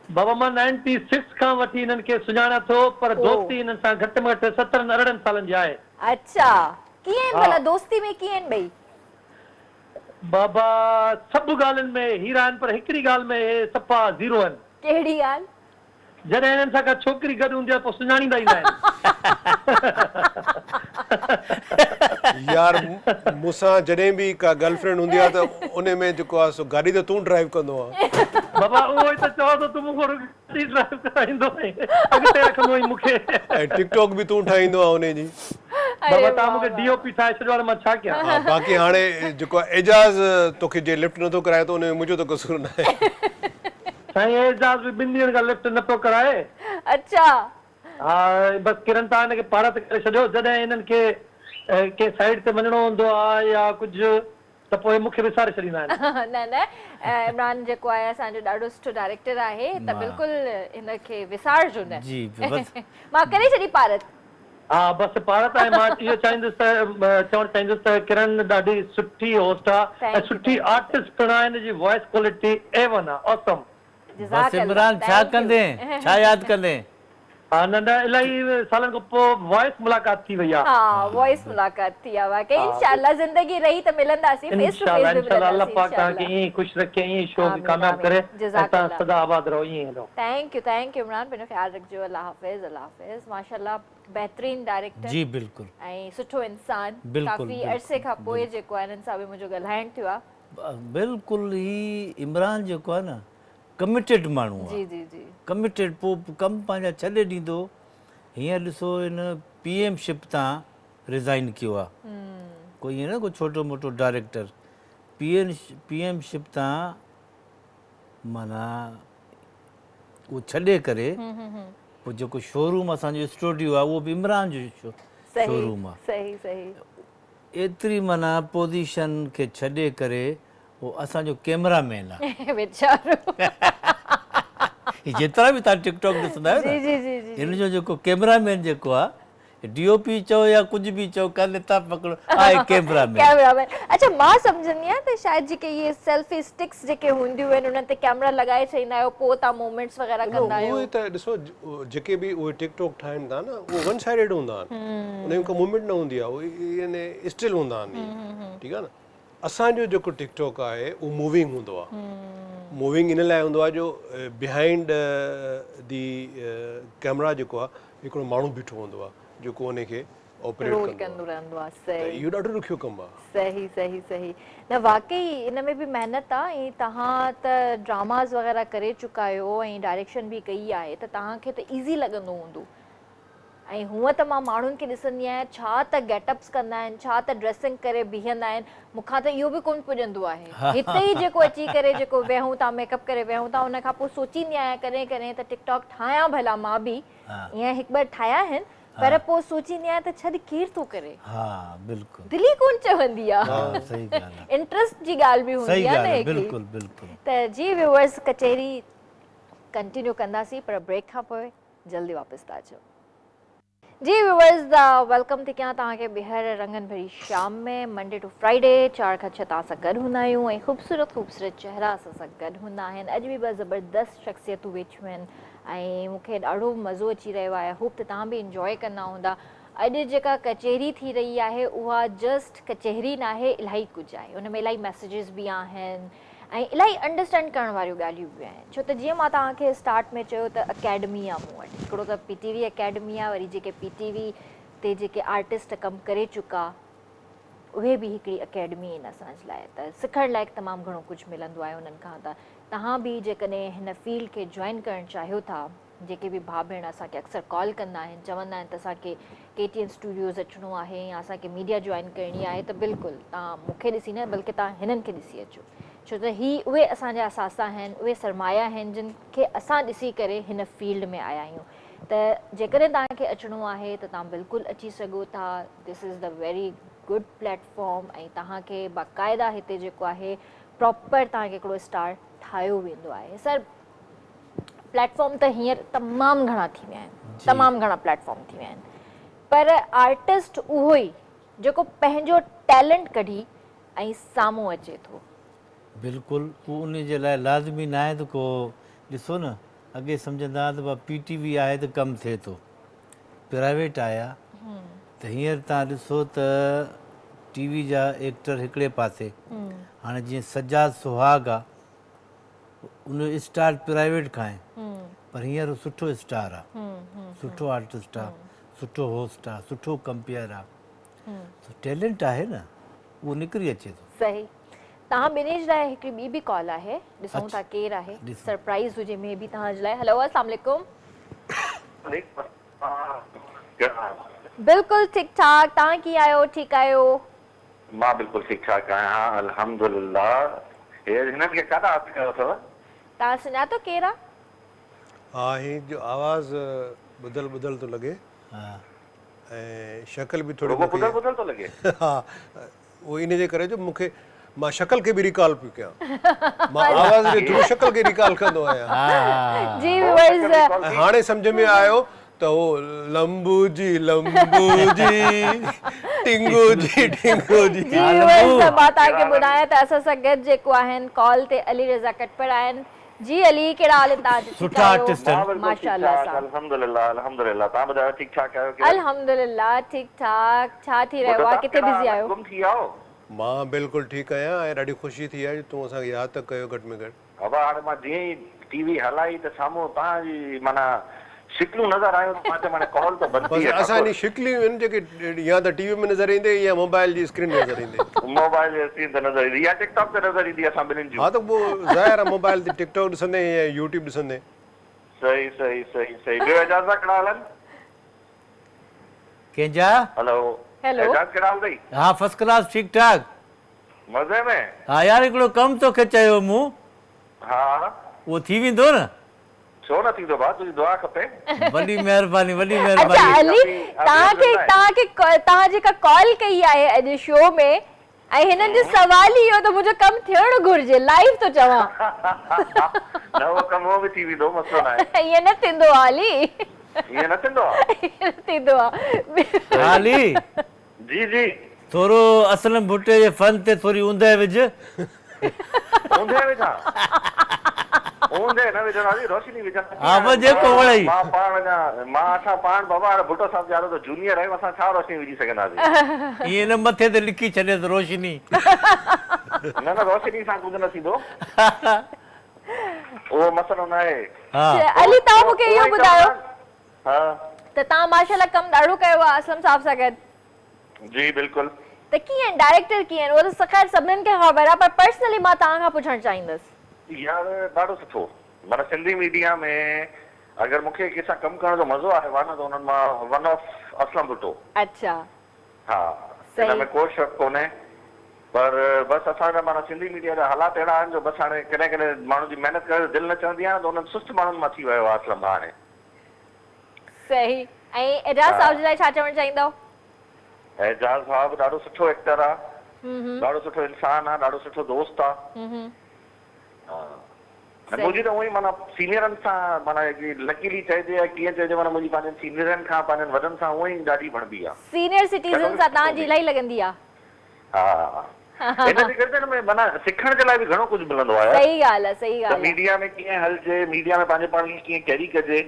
बाबा मां 96 खां वठी हिननि खे सुञाणा थो, पर दोस्ती हिननि सां घटि में घटि 17-18 सालनि जी आहे। अच्छा, कीअं भला दोस्ती में कीअं ॿई? बाबा सभु ॻाल्हियुनि में हीरा आहिनि, पर हिकिड़ी ॻाल्हि में सफ़ा ज़ीरो आहिनि। कहिड़ी ॻाल्हि? जॾहिं हिननि सां का छोकिरी गॾु हूंदी आहे पोइ सुञाणींदा ई न आहिनि। यार मूंसां जॾहिं बि का गर्लफ्रेंड हूंदी आहे त उन में जेको आहे सो गाॾी त तूं ड्राइव कंदो आहे। बाबा उहो ई त चवां थो, तूं मूंखे गाॾी ड्राइव कराईंदो अॻिते रखंदो ई मूंखे, ऐं टिकटॉक बि तूं ठाहींदो आहे उन जी। बाबा तव्हां मूंखे डीओपी ठाहे छॾियो आहे, मां छा कयां? हा, बाक़ी हाणे जेको आहे एजाज़ तोखे जे लिफ्ट नथो कराए त उन में मुंहिंजो त कसूर न आहे। साईं एजाज़ बि 2 ॾींहंनि खां लिफ्ट न पियो कराए। अच्छा। हा बसि किरण तव्हां हिनखे पार ते करे छॾियो, जॾहिं हिननि खे कंहिं साइड ते वञिणो हूंदो आहे या कुझु त पोइ मूंखे विसारे छॾींदा आहिनि। न इमरान जेको आहे असांजो ॾाढो सुठो डायरेक्टर आहे, त बिल्कुलु हिनखे विसारजो न। जी मां करे छॾी पारत। हा बसि पारत आहे। मां इहो चवणु चाहींदुसि त किरण ॾाढी सुठी होस्ट आहे ऐं सुठी आर्टिस्ट पिणु आहे, हिन जी वॉइस क्वालिटी A1 आहे, ऑसम। बस इमरान छा कंदे, छा यादि कंदे? हा न इलाही सालनि खां पोइ वॉइस मुलाक़ात थी वई आहे। हा वॉइस मुलाक़ात थी आहे वाकई। इंशाअल्लाह ज़िंदगी रही त मिलंदासीं, फेस टू फेस भी मिलंदासीं। अल्लाह पाक तव्हांखे ईअं ख़ुशि रखे, ईअं शो खे कामयाब करे, तव्हां सदा आबाद रहो, ईअं रहो। थैंक यू इमरान, पंहिंजो ख्याल रखिजो। अल्लाह हाफ़िज़। माशाअल्लाह बेहतरीन डायरेक्टर जी बिल्कुलु ऐं सुठो इंसान। काफ़ी अरसे खां पोइ जेको आहे हिननि सां बि मुंहिंजो ॻाल्हाइणु थियो आहे। बिल्कुलु ही इमरान जेको आहे न कमिटेड माण्हू आहे। जी जी कमिटेड, पोइ कमु पंहिंजा छॾे ॾींदो। हींअर ॾिसो हिन PM शिप तां रिज़ाइन कयो आहे, कोई ईअं न कोई छोटो मोटो डायरेक्टर PM शिप तां माना उहो छॾे करे पोइ जेको शोरूम असांजो स्टूडियो आहे उहो बि इमरान जो शोरूम आहे। सही सही। एतिरी माना पोज़ीशन खे छॾे करे उहो असांजो कैमरामैन आहे वीचारो। जेतिरा बि तव्हां टिकटॉक ॾिसंदा आहियो न, हिन जो जेको कैमरामैन जेको आहे डीओपी चओ या कुझु बि चओ कनि था पकड़ो आहे कैमरा में कैमरामैन अच्छा मां सम्झंदी आहियां त शायदि जेके इहे सेल्फी स्टिक्स जेके हूंदियूं आहिनि उन्हनि ते कैमरा लॻाए छॾींदा आहियो पोइ तव्हां मोमेंट्स वग़ैरह कंदा आहियो उहे त ॾिसो जेके बि उहे टिकटॉक ठाहिनि था न उहे वन साइडेड हूंदा आहिनि उनमें को मूवमेंट न हूंदी आहे उहे यानी स्टिल हूंदा आहिनि ठीकु आहे न असांजो जेको टिकटॉक आहे उहो मूविंग हूंदो आहे मूविंग इन लाइ हूंदो आहे जो बिहाइंड दी कैमरा जेको आहे हिकिड़ो माण्हू बीठो हूंदो आहे जेको उनखे ऑपरेट कंदो रहंदो आहे सही इहो ॾाढो ॾुखियो कमु आहे सही सही सही न वाकई इन में बि महिनत आहे ऐं तव्हां त ड्रामास वग़ैरह करे चुका आहियो ऐं डायरेक्शन बि कई आहे त तव्हांखे त ईज़ी लॻंदो हूंदो ऐं हूअं त मां माण्हुनि खे ॾिसंदी आहियां छा त गेटअप्स कंदा आहिनि छा त ड्रेसिंग करे बीहंदा आहिनि मूंखां त इहो बि कोन पुॼंदो आहे हिते ई जेको अची करे जेको वेहूं था मेकअप करे वेहूं था उन खां पोइ सोचींदी आहियां कॾहिं कॾहिं त टिकटॉक ठाहियां भला मां बि ईअं हिकु ॿ ठाहिया आहिनि पर पोइ सोचींदी आहियां त छॾ केरु थो करे हा बिल्कुलु दिलि ई कोन चवंदी आहे सही ॻाल्हि आहे इंट्रस्ट जी ॻाल्हि बि हूंदी आहे न हिकिड़ी बिल्कुलु बिल्कुलु त जी व्यूअर्स कचहरी कंटिन्यू कंदासीं पर ब्रेक खां पोइ जल्दी वापसि था अचो जी व्यूअर्स वेलकम थी कयां तव्हांखे ॿीहर रंगनि भरी शाम में मंडे टू फ्राइडे 4 खां 6 तव्हां सां गॾु हूंदा आहियूं ऐं ख़ूबसूरत ख़ूबसूरत चेहरा असां सां गॾु हूंदा आहिनि अॼु बि ॿ ज़बरदस्त शख़्सियतूं वेठियूं आहिनि ऐं मूंखे ॾाढो मज़ो अची रहियो आहे होप त तव्हां बि इंजॉय कंदा हूंदा अॼु जेका कचहरी थी रही आहे उहा जस्ट कचहरी न आहे इलाही कुझु आहे उन में इलाही मैसेजिस बि आहिनि ऐं इलाही अंडरस्टैंड करण वारियूं ॻाल्हियूं बि आहिनि छो त जीअं मां तव्हांखे स्टार्ट में चयो त अकेडमी आहे मूं वटि हिकिड़ो त PTV अकेडमी आहे वरी जेके PTV ते जेके आर्टिस्ट कमु करे चुका उहे बि हिकिड़ी अकेडमी आहिनि असांजे लाइ त सिखण लाइक़ु तमामु घणो कुझु मिलंदो आहे उन्हनि खां त तव्हां बि जेकॾहिं हिन फील्ड खे जॉइन करणु चाहियो था जेके बि भाउ भेण असांखे अक्सर कॉल कंदा आहिनि चवंदा आहिनि त असांखे KTN स्टूडियोज़ अचिणो आहे या असांखे मीडिया जॉइन करणी आहे त बिल्कुलु तव्हां मूंखे ॾिसी न बल्कि तव्हां हिननि खे ॾिसी अचो छो त ही उहे असांजा असासा आहिनि उहे सरमाया आहिनि जिन खे असां ॾिसी करे हिन फील्ड में आया आहियूं त जेकॾहिं तव्हांखे अचिणो आहे त तव्हां बिल्कुलु अची सघो था this is the very good platform ऐं तव्हांखे बाक़ाइदा हिते जेको आहे प्रॉपर तव्हांखे हिकिड़ो स्टार ठाहियो वेंदो आहे सर प्लेटफॉर्म त हींअर तमामु घणा थी विया आहिनि तमामु घणा प्लेटफॉर्म थी विया आहिनि पर आर्टिस्ट उहो ई जेको पंहिंजो टैलेंट कढी ऐं साम्हूं अचे थो बिल्कुलु उहो उन जे लाइ लाज़मी न आहे त को ॾिसो न अॻे सम्झंदा त भाई PTV आहे त कमु थिए थो प्राइवेट आया त हींअर तव्हां ॾिसो त TV जा एक्टर हिकिड़े पासे हाणे जीअं सजाद सुहाग आहे उन स्टार प्राइवेट खां आहे पर हींअर सुठो स्टार आहे सुठो आर्टिस्ट आहे सुठो होस्ट आहे सुठो कंपेयर आहे टैलेंट आहे न उहो निकिरी अचे थो सही तव्हां ॿिन्ही जे लाइ हिकिड़ी ॿी बि कॉल आहे ॾिसूं था केरु आहे सरप्राइज़ हुजे मे बि तव्हांजे लाइ हेलो अस्सलाम वालेकुम बिल्कुलु ठीकु ठाक तव्हां कीअं आहियो ठीकु आहियो मां बिल्कुलु ठीकु ठाक आहियां अल्हम्दुलिल्लाह हिननि खे काॾा हासिल कयो अथव तव्हां सुञातो केरु आहे हा ही जो आवाज़ ॿुधल ॿुधल थो लॻे हा ऐं शक्ल बि थोरी ॿुधल ॿुधल थो लॻे हा उहो इन जे करे जो मूंखे मां शक्ल खे बि रिकॉल पियो कयां मां आवाज़ जे थ्रू शक्ल खे रिकॉल कंदो आहियां जी व्यूअर्स हाणे सम्झ में आयो त हो लंबू जी टिंगू जी जी व्यूअर्स मां तव्हांखे ॿुधायां त असां सां गॾु जेको आहिनि कॉल ते अली रज़ा कटपर आहिनि जी अली कहिड़ा हाल आहिनि तव्हां सुठा आर्टिस्ट आहिनि माशाअल्लाह साहब अल्हम्दुलिल्लाह अल्हम्दुलिल्लाह तव्हां ॿुधायो ठीकु ठाक आहियो अल्हम्दुलिल्लाह ठीकु ठाक छा थी रहियो आहे किथे बिज़ी आहियो गुम थी विया मां बिल्कुलु ठीकु आहियां ऐं ॾाढी ख़ुशी थी आहे तूं असांखे यादि त कयो घटि में घटि बाबा हाणे मां जीअं ई TV हलाई त साम्हूं तव्हांजी माना शिकलूं नज़र आयूं मां चयो माना कॉल त बंदि बसि असांजी शिकलियूं आहिनि जेके या त TV में नज़र ईंदे या मोबाइल जी स्क्रीन नज़र ईंदे मोबाइल जी स्क्रीन ते नज़र ईंदी या टिकटॉक ते नज़र ईंदी असां ॿिन्हिनि जूं हा त पोइ ज़ाहिर आहे मोबाइल ते टिकटॉक ॾिसंदे या यूट्यूब ॾिसंदे सही सही सही सही ॿियो एजाज़ कहिड़ा हाल आहिनि कंहिंजा हेलो हेलो एजाज़ कहिड़ा हाल अथई हा फर्स्ट क्लास ठीकु ठाक मज़े में हा यार हिकिड़ो कमु थो चयो मूं हा उहो थी वेंदो न छो न थींदो भाउ तुंहिंजी दुआ खपे वॾी महिरबानी वॾी अच्छा महिरबानी अली तव्हां जेका कॉल कई आहे अॼु शो में ऐं हिननि जो सवाल ई इहो त मुंहिंजो कमु थियणु घुरिजे लाइव थो चवां न उहो कमु बि थी वेंदो मसलो न आहे ईअं न थींदो आहे अली ईअं न थींदो आहे? थींदो आहे। हाली जी जी थोरो असलम भुट्टे जे फन ते थोरी ऊंदहि विझ। ऊंधे विझां? ऊंधे न विझंदासीं, रोशनी विझंदासीं। हा, बस जेको वणई। मां पाण अञा मां असां पाण बाबा हाणे भुट्टो साहिब जा त जूनियर आहियूं, असां छा रोशनी विझी सघंदासीं? ईअं न मथे ते लिखी छॾे त रोशनी। न न रोशनी सां कुझु न थींदो, उहो मसलो न आहे। हा अली तव्हां मूंखे इहो ॿुधायो हा त तव्हां माशाल्लाह कमु ॾाढो कयो आहे असलम साहब सां गॾु, जी बिल्कुलु। त कीअं डायरेक्टर कीअं उहो त ख़ैर सभिनीनि खे ख़बर आहे, पर पर्सनली मां तव्हां खां पुछणु चाहींदसि। यार ॾाढो सुठो, माना सिंधी मीडिया में अगरि मूंखे कंहिंसां कमु करण जो मज़ो आहे न त उन्हनि मां वन ऑफ असलम भुट्टो। अच्छा हा, सही। हिन में को शक कोन्हे, पर बसि असांजा माना सिंधी मीडिया जा हालात अहिड़ा आहिनि जो बसि हाणे कॾहिं कॾहिं माण्हू जी महिनत करे दिलि न चवंदी आहे त उन्हनि सुस्त माण्हुनि मां थी वियो आहे असलम हाणे। सही। ऐं एजाज़ साहब जे लाइ छा चवणु चाहींदव? एजाज़ साहब ॾाढो सुठो एक्टर आहे, ॾाढो सुठो इंसान आहे, ॾाढो सुठो दोस्त आहे। मुंहिंजी त उहो ई माना सीनियरनि सां माना लकीली चइजे या कीअं चइजे, माना मुंहिंजी पंहिंजनि सीनियरनि खां पंहिंजनि वॾनि सां उहो ई ॾाढी बणबी आहे। सीनियर सिटीज़न सां तव्हांजी इलाही लॻंदी आहे। हा, हिन जे करे में माना सिखण जे लाइ बि घणो कुझु मिलंदो आहे। सही ॻाल्हि आहे, सही त ॻाल्हि आहे। मीडिया में कीअं हलजे, मीडिया में पंहिंजे पाण खे कीअं कैरी कजे,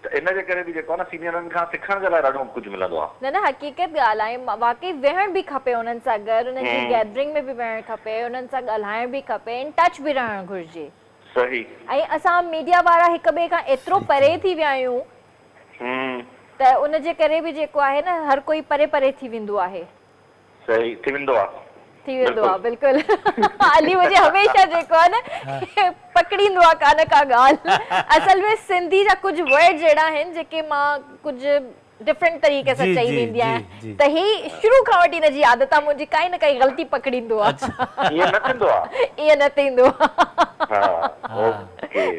त इन जे करे बि जेको आहे न सीनियरनि खां सिखण जे लाइ ॾाढो कुझु मिलंदो आहे। न न हक़ीक़त ॻाल्हि आहे, वाकई वेहण बि खपे उन्हनि सां गॾु, उन्हनि जी गैदरिंग में बि वेहणु खपे, उन्हनि सां ॻाल्हाइण बि खपे, इन टच बि रहणु घुरिजे। सही। ऐं असां मीडिया वारा हिक ॿिए खां एतिरो परे थी विया आहियूं त उन जे करे बि जेको आहे न हर कोई परे परे थी वेंदो आहे। सही थी वेंदो आहे, थी वेंदो आहे बिल्कुलु। अली मुंहिंजे हमेशह जेको आहे न पकड़ींदो आहे कान का ॻाल्हि। असल में सिंधी जा कुझु वर्ड्स अहिड़ा आहिनि जेके मां कुझु डिफरेंट तरीक़े सां चई वेंदी आहियां, त ही शुरू खां वठी हिनजी आदत आहे, मुंहिंजी काई न काई ग़लती पकड़ींदो आहे। ईअं न थींदो आहे? ईअं न थींदो आहे।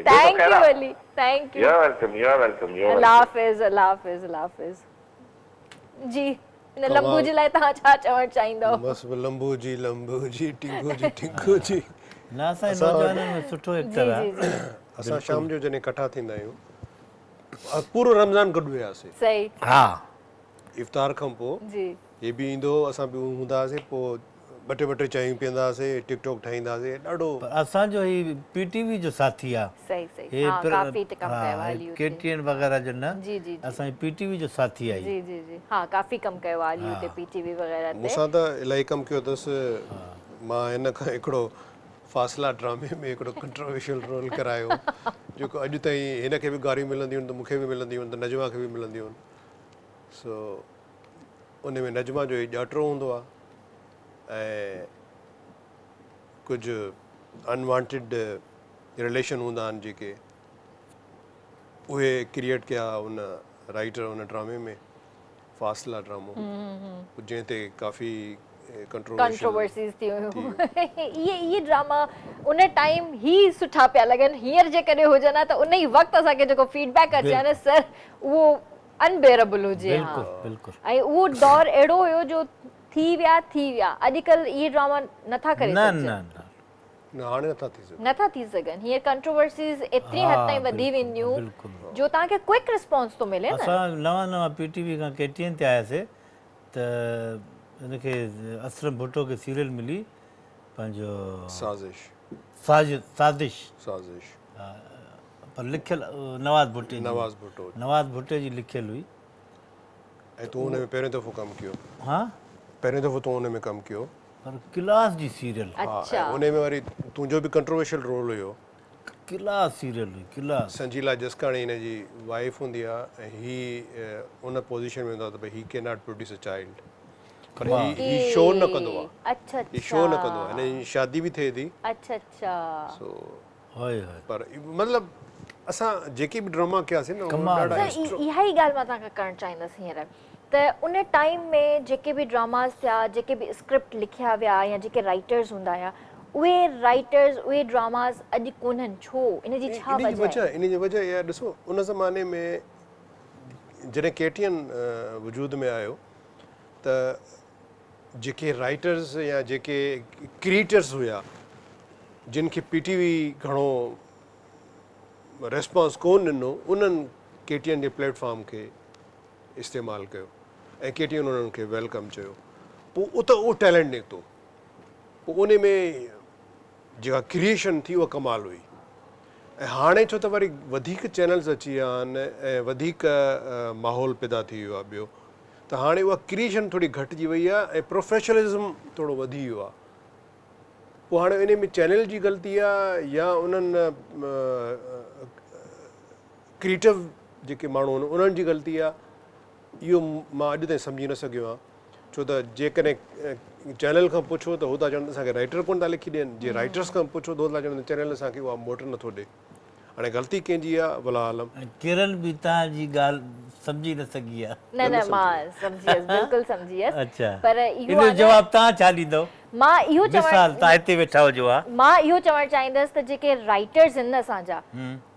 Thank you Ali, thank you. You are welcome, you are welcome, you are अल्लाह हाफ़िज़, अल्लाह हाफ़िज़, अल्लाह हाफ़िज़। जी इन लंबू जे लाइ तव्हां छा चवणु चाहींदव? बसि लंबू जी टिंगू जी टिंगू जी। न असांजे नौजवाननि में सुठो एक्टर आहे। असां शाम जो जॾहिं इकट्ठा थींदा आहियूं, पूरो रमज़ान गॾु वियासीं। सही। हा इफ़्तार खां पोइ जी हे बि ईंदो, असां बि हूंदा हुआसीं, पोइ ॿ टे चांहियूं पीअंदा हुआसीं, टिकटॉक ठाहींदासीं, ॾाढो। असांजो ही पीटीवी जो साथी आहे। सही सही। हाँ काफी कम कयो आहे अली। केटीएन वग़ैरह जो न, जी जी असांजी पीटीवी जो साथी आहे। जी जी जी हाँ काफ़ी कम कयो आहे अली उते पीटीवी वग़ैरह ते। मूंसां त इलाही कमु कयो अथसि। मां हिन खां हिकिड़ो फ़ासिला ड्रामे में हिकिड़ो कंट्रोवर्शियल रोल करायो, जेको अॼु ताईं हिन खे बि गारियूं मिलंदियूं आहिनि त मूंखे बि मिलंदियूं आहिनि, त नजमा खे बि मिलंदियूं आहिनि। सो उन में नजमा जो ई ॼाटरो हूंदो आहे ऐं कुझु अनवांटेड रिलेशन हूंदा आहिनि जेके उहे क्रिएट कया उन राइटर उन ड्रामे में, फ़ासिला ड्रामो, जंहिं ते काफ़ी कंट्रोवर्सीज़ थी हुयूं। ये ड्रामा उन टाइम ही सुठा पिया लॻनि, हींअर जेकॾहिं हुजनि त उन ई वक़्तु असांखे जेको फीडबैक अचे हा न सर उहो अनबेरेबल हुजे। बिल्कुलु बिल्कुलु। ऐं उहो दौर अहिड़ो हुयो जो थी विया। अॼुकल्ह इहे ड्रामा नथा करे सघनि। हाणे नथा थी सघनि। हीअं कंट्रोवर्सीज़ एतिरी हद ताईं वधी वेंदियूं जो तव्हांखे क्विक रिस्पॉन्स थो मिले न। असां नवां पीटीवी खां केटीएन ते आयासीं त हिनखे असलम भुट्टो खे सीरियल मिली पंहिंजो साज़िश पर लिखियल नवाज़ भुट्टे जी लिखियल हुई। ऐं तूं हुन में पहिरियों दफ़ो कमु कयो? हाँ पहिरियों दफ़ो तूं हुन में कमु कयो? पर क्लास जी सीरियल। अच्छा। उन में वरी तुंहिंजो बि कंट्रोवर्शियल रोल हुयो। क्लास सीरियल हुई, क्लास। संजीला जसकाणी हिन जी वाइफ हूंदी आहे ऐं ही उन पोज़ीशन में हूंदो आहे त भई he can not produce a child, पर ही शो न कंदो आहे। अच्छा ही शो न कंदो आहे, हिन जी शादी बि थिए थी। अच्छा अच्छा। सो होय पर मतिलबु असां जेके बि ड्रामा कयासीं न ॾाढा इहा ई ॻाल्हि मां तव्हांखां करणु चाहींदसि हींअर त उन टाइम में जेके बि ड्रामास थिया, जेके बि स्क्रिप्ट लिखिया विया या जेके राइटर्स हूंदा हुआ, उहे राइटर्स उहे ड्रामास अॼु कोन्हनि। छो? इन जी छा वजह? इन जी वजह इहा ॾिसो, उन ज़माने में जॾहिं केटीएन वजूद में आयो त जेके राइटर्स या जेके क्रिएटर्स हुया जिन खे पीटीवी घणो रेस्पॉन्स कोन ॾिनो, उन्हनि KTN जे प्लेटफॉर्म खे इस्तेमालु कयो ऐं KTN उन्हनि खे वेलकम चयो, पोइ उते उहो टैलेंट निकितो, पोइ उन में जेका क्रिएशन थी उहा कमाल हुई। ऐं हाणे छो त वरी वधीक चैनल्स अची विया आहिनि ऐं वधीक माहौल पैदा थी वियो आहे ॿियो, त हाणे उहा क्रिएशन थोरी घटिजी वई आहे ऐं प्रोफेशनलिज़म थोरो वधी वियो आहे। पोइ हाणे इन में चैनल जी ग़लती आहे या उन्हनि क्रिएटिव जेके माण्हू आहिनि उन्हनि जी ग़लती आहे, इहो मां अॼु ताईं सम्झी न सघियो आहियां। छो त जेकॾहिं चैनल खां पुछो त हू था चवनि असांखे राइटर कोन था लिखी ॾियनि, जे राइटर्स खां पुछो त हू था चवनि चैनल असांखे उहा मोट नथो ॾिए। हाणे ग़लती कंहिंजी आहे भला आलम? किरण बि तव्हांजी ॻाल्हि सम्झी न सघी आहे। न मां सम्झी वियसि, बिल्कुलु सम्झी वियसि। अच्छा, पर इहो जवाबु तव्हां छा ॾींदव? मां इहो मिसाल तव्हां हिते वेठा हुजो हा, मां इहो चवणु चाहींदसि त जेके राइटर्स आहिनि न असांजा,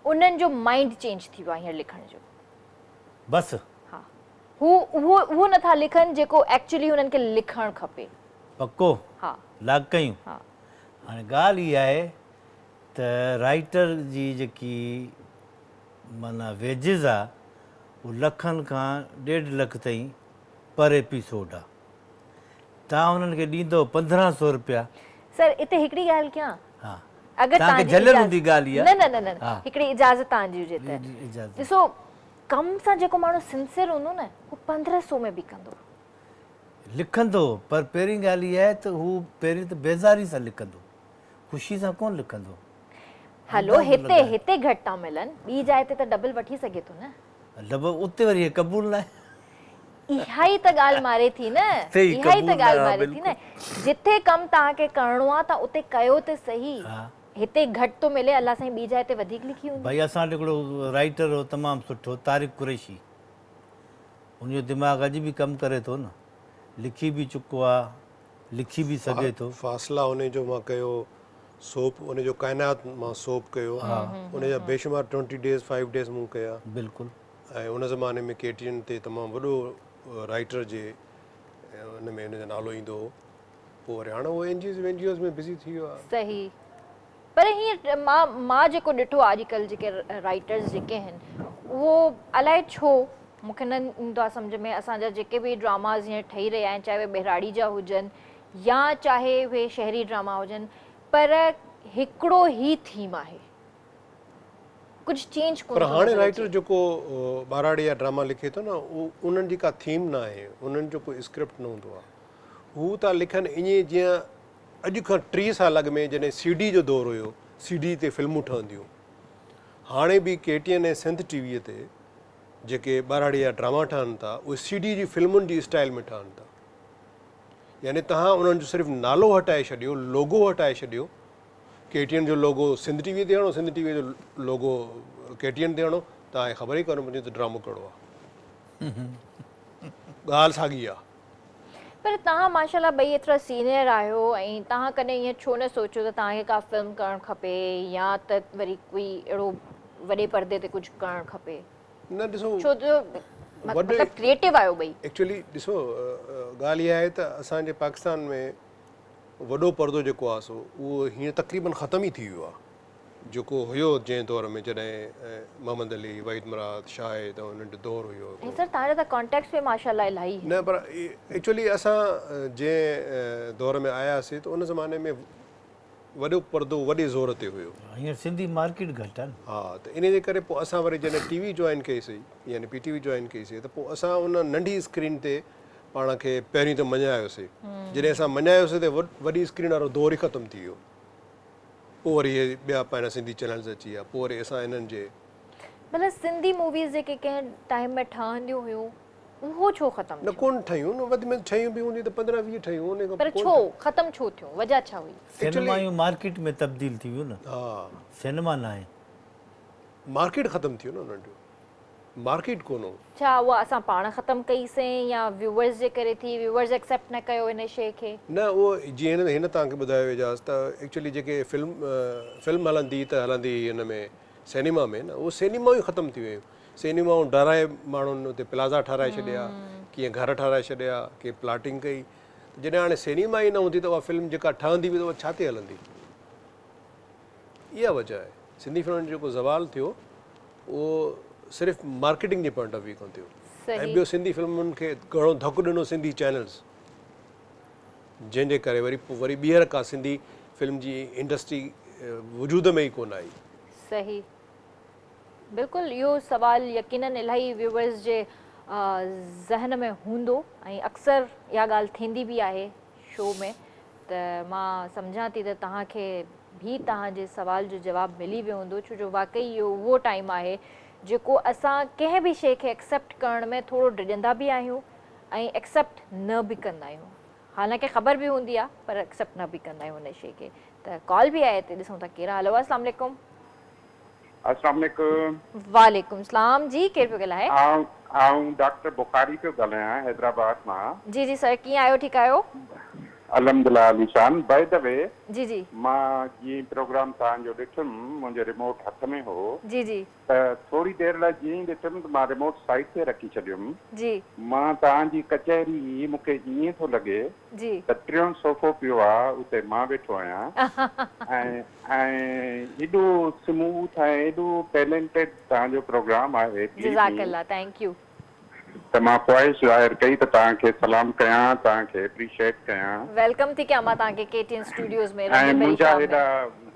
उन्हनि जो माइंड चेंज थी वियो आहे हींअर लिखण जो। बसि हा, उहो नथा लिखनि जेको एक्चुअली हुननि खे लिखणु खपे। पको हा, लाग कयूं। हा, हाणे ॻाल्हि इहा आहे त राइटर जी जेकी माना वेजिस आहे उहो लखनि खां 1.5 लख ताईं पर एपिसोड आहे। तव्हां हुननि खे ॾींदो 1500 रुपया। सर हिते हिकिड़ी ॻाल्हि कयां, हा, अगरि तव्हांखे तव्हांजी झलियल हूंदी ॻाल्हि इहा। न हिकिड़ी इजाज़त तव्हांजी हुजे त इजाज़त ॾिसो, कम सां जेको माण्हू सिंसियर हूंदो न हू 1500 में बि कंदो लिखंदो, पर पहिरीं ॻाल्हि इहा आहे त हू पहिरीं त बेज़ारी सां लिखंदो, ख़ुशी सां कोन लिखंदो। हलो हिते घटि था मिलनि, ॿी जाइ ते त डबल वठी सघे थो न। डबल उते वरी हे क़बूल न आहे। इहा ई त ॻाल्हि मारे थी न, इहा ई त ॻाल्हि मारे थी न। जिथे कमु तव्हांखे करिणो आहे तव्हां उते कयो त सही। हिते घटि थो मिले, अलाह साईं ॿी जाइ ते वधीक लिखी हूंदी। भई असां वटि हिकिड़ो राइटर हो तमामु सुठो, तारिक कुरैशी, उनजो दिमाग़ अॼु बि कमु करे थो न, लिखी बि चुको आहे, लिखी बि सघे थो। फ़ासिला उनजो मां कयो, सोप उनजो काइनात मां सोप कयो, उनजा बेशुमार 20 डेज़ 5 डेज़ मूं कया। बिल्कुलु। ऐं उन ज़माने में KTN ते तमामु वॾो राइटर जे उन में उनजो नालो ईंदो हो। पोइ वरी हाणे उहो NGOs में बिज़ी थी वियो आहे। सही, पर हीअं मां जेको ॾिठो अॼुकल्ह जेके राइटर्स जेके आहिनि उहो अलाए छो मूंखे न ईंदो आहे सम्झ में। असांजा जेके बि ड्रामाज़ हीअं ठही रहिया आहिनि, चाहे उहे बेहराड़ी जा हुजनि या चाहे उहे शहरी ड्रामा हुजनि, पर हिकिड़ो ई थीम आहे, कुझु चेंज कोन। पर हाणे राइटर जेको ॿाराड़ी या ड्रामा लिखे थो न, उन्हनि जी का थीम न आहे, उन्हनि जो कोई स्क्रिप्ट न हूंदो आहे। हू था लिखनि ईअं जीअं अॼु खां 3 साल अॻु में जॾहिं CD जो दौरु हुयो, CD ते फिल्मूं ठहंदियूं। हाणे बि KTN ऐं सिंध TV ते जेके ॿाराड़ी या ड्रामा ठहनि था, उहे CD जी फिल्मुनि जी स्टाइल में ठहनि था। यानी तव्हां उन्हनि जो सिर्फ़ु नालो हटाए छॾियो, लोगो हटाए छॾियो। KTN जो लोगो सिंध TV ते हणो, सिंध TV जो लोगो KTN ते हणो, तव्हांखे ख़बर ई कोन पवंदी त ड्रामो कहिड़ो आहे। ॻाल्हि साॻी आहे। पर तव्हां माशाल्लाह ॿई एतिरा सीनियर आहियो, ऐं तव्हां कॾहिं ईअं छो न सोचियो त तव्हांखे का फिल्म करणु खपे या त वरी कोई अहिड़ो वॾे परदे ते कुझु करणु खपे? न ॾिसो, छो जो मतिलबु क्रिएटिव आहियो ॿई। एक्चुअली ॾिसो, ॻाल्हि इहा आहे त असांजे पाकिस्तान में वॾो परदो जेको आहे सो उहो हीअं तक़रीबन ख़तम ई थी वियो आहे। जेको हुयो जंहिं दौर में जॾहिं मोहम्मद अली, वहीद मुराद, शाहिद ऐं उन्हनि जो दौरु हुयो। ऐं सर तव्हांजा त कॉन्टेक्ट्स बि माशाल्लाह इलाही न, पर एक्चुअली असां जंहिं दौर में आयासीं त उन ज़माने में वॾो परदो वॾे ज़ोर ते हुयो। हींअर सिंधी मार्केट घटि आहे। हा, त इन जे करे पोइ असां वरी जॾहिं TV जॉइन कईसीं, यानी PTV जॉइन कईसीं, त पोइ असां उन नंढी स्क्रीन ते पाण खे पहिरीं त मञायोसीं। जॾहिं असां मञायोसीं त वॾी स्क्रीन वारो दौरु ई ख़तमु थी वियो। पोइ वरी इहे ॿिया पंहिंजा सिंधी चैनल्स अची विया। पोइ वरी असां इन्हनि जे मतिलबु सिंधी मूवीज़ जेके कंहिं टाइम में ठहंदियूं हुयूं उहो छो ख़तमु न कोन ठहियूं न, वधि में ठहियूं बि हूंदियूं त 15-20 ठहियूं उन खां। पर छो ख़तमु छो थियूं, वजह छा हुई? सिनेमा जूं मार्केट में तब्दील थी वियो न। हा, सिनेमा न आहे, मार्केट ख़तमु थी वियो न, उन्हनि जो मार्केट कोन हो। छा उहा असां पाण ख़तमु कईसीं या व्यूअर्स जे करे थी, व्यूअर्स एक्सेप्ट न कयो इन शइ खे? न, उहो जीअं हिन तव्हांखे ॿुधायो इजाज़ त एक्चुअली जेके फिल्म हलंदी त हलंदी हिन में सिनेमा में न, उहो सिनेमा ई ख़तमु थी वियूं। सिनेमाऊं डराए माण्हुनि उते प्लाज़ा ठाराए छॾिया, कीअं घर ठाराए छॾिया, कीअं प्लाटिंग कई। जॾहिं हाणे सिनेमा ई न हूंदी त उहा फिल्म जेका ठहंदी बि त उहा छा ते हलंदी? इहा वजह आहे। सिंधी फिल्म जो जेको ज़वालु थियो उहो सिर्फ़ु marketing J point of view खां थियो ऐं सही ॿियो सिंधी फिल्मुनि खे घणो धकु ॾिनो सिंधी चैनल्स, जंहिंजे करे वरी ॿीहर का सिंधी फिल्म जी इंडस्ट्री वजूद में ई कोन आई। सही बिल्कुलु इहो सवाल यकीनन इलाही व्यूवर्स जे ज़हन में हूंदो ऐं अक्सर इहा ॻाल्हि थींदी बि आहे शो में, त मां सम्झां थी त तव्हांखे भी तव्हांजे सवाल जो जवाबु मिली वियो हूंदो, छो जो वाकई इहो उहो टाइम आहे जेको असां कंहिं बि शइ खे एक्सेप्ट करण में थोरो डिॼंदा बि आहियूं ऐं एक्सेप्ट न बि कंदा आहियूं, हालांकि ख़बर बि हूंदी आहे पर एक्सेप्ट न बि कंदा आहियूं हुन शइ खे। त कॉल बि आहे हिते, ॾिसूं था कहिड़ा। हलो अस्सलाम वालेकुम। अस्सलाम वालेकुम। वालेकुम सलाम जी, केरु पियो ॻाल्हाए? आऊं डॉक्टर बुखारी पियो ॻाल्हायां हैदराबाद मां। जी जी सर, कीअं आहियो? ठीकु आहियो? अलहमदुलिल्लाह अलीशान। बाय द वे, जी जी मां जीअं प्रोग्राम तव्हांजो ॾिठुमि, मुंहिंजो रिमोट हथ में हो, जी जी त थोरी देरि लाइ जीअं ई ॾिठुमि त मां रिमोट साइड ते रखी छॾियुमि। जी मां तव्हांजी कचहरी मूंखे ईअं थो लॻे जी त टियों सोफ़ो पियो आहे, उते मां वेठो आहियां ऐं एॾो स्मूथ ऐं एॾो टैलेंटेड तव्हांजो प्रोग्राम आहे। जज़ाकल्ला, थैंक यू। त मां ख्वाहिश ज़ाहिर कई त तव्हांखे सलाम कयां, तव्हांखे एप्रिशिएट कयां। वेलकम थी कयां मां तव्हांखे केटीएन स्टूडियोज़ में। ऐं मुंहिंजा हेॾा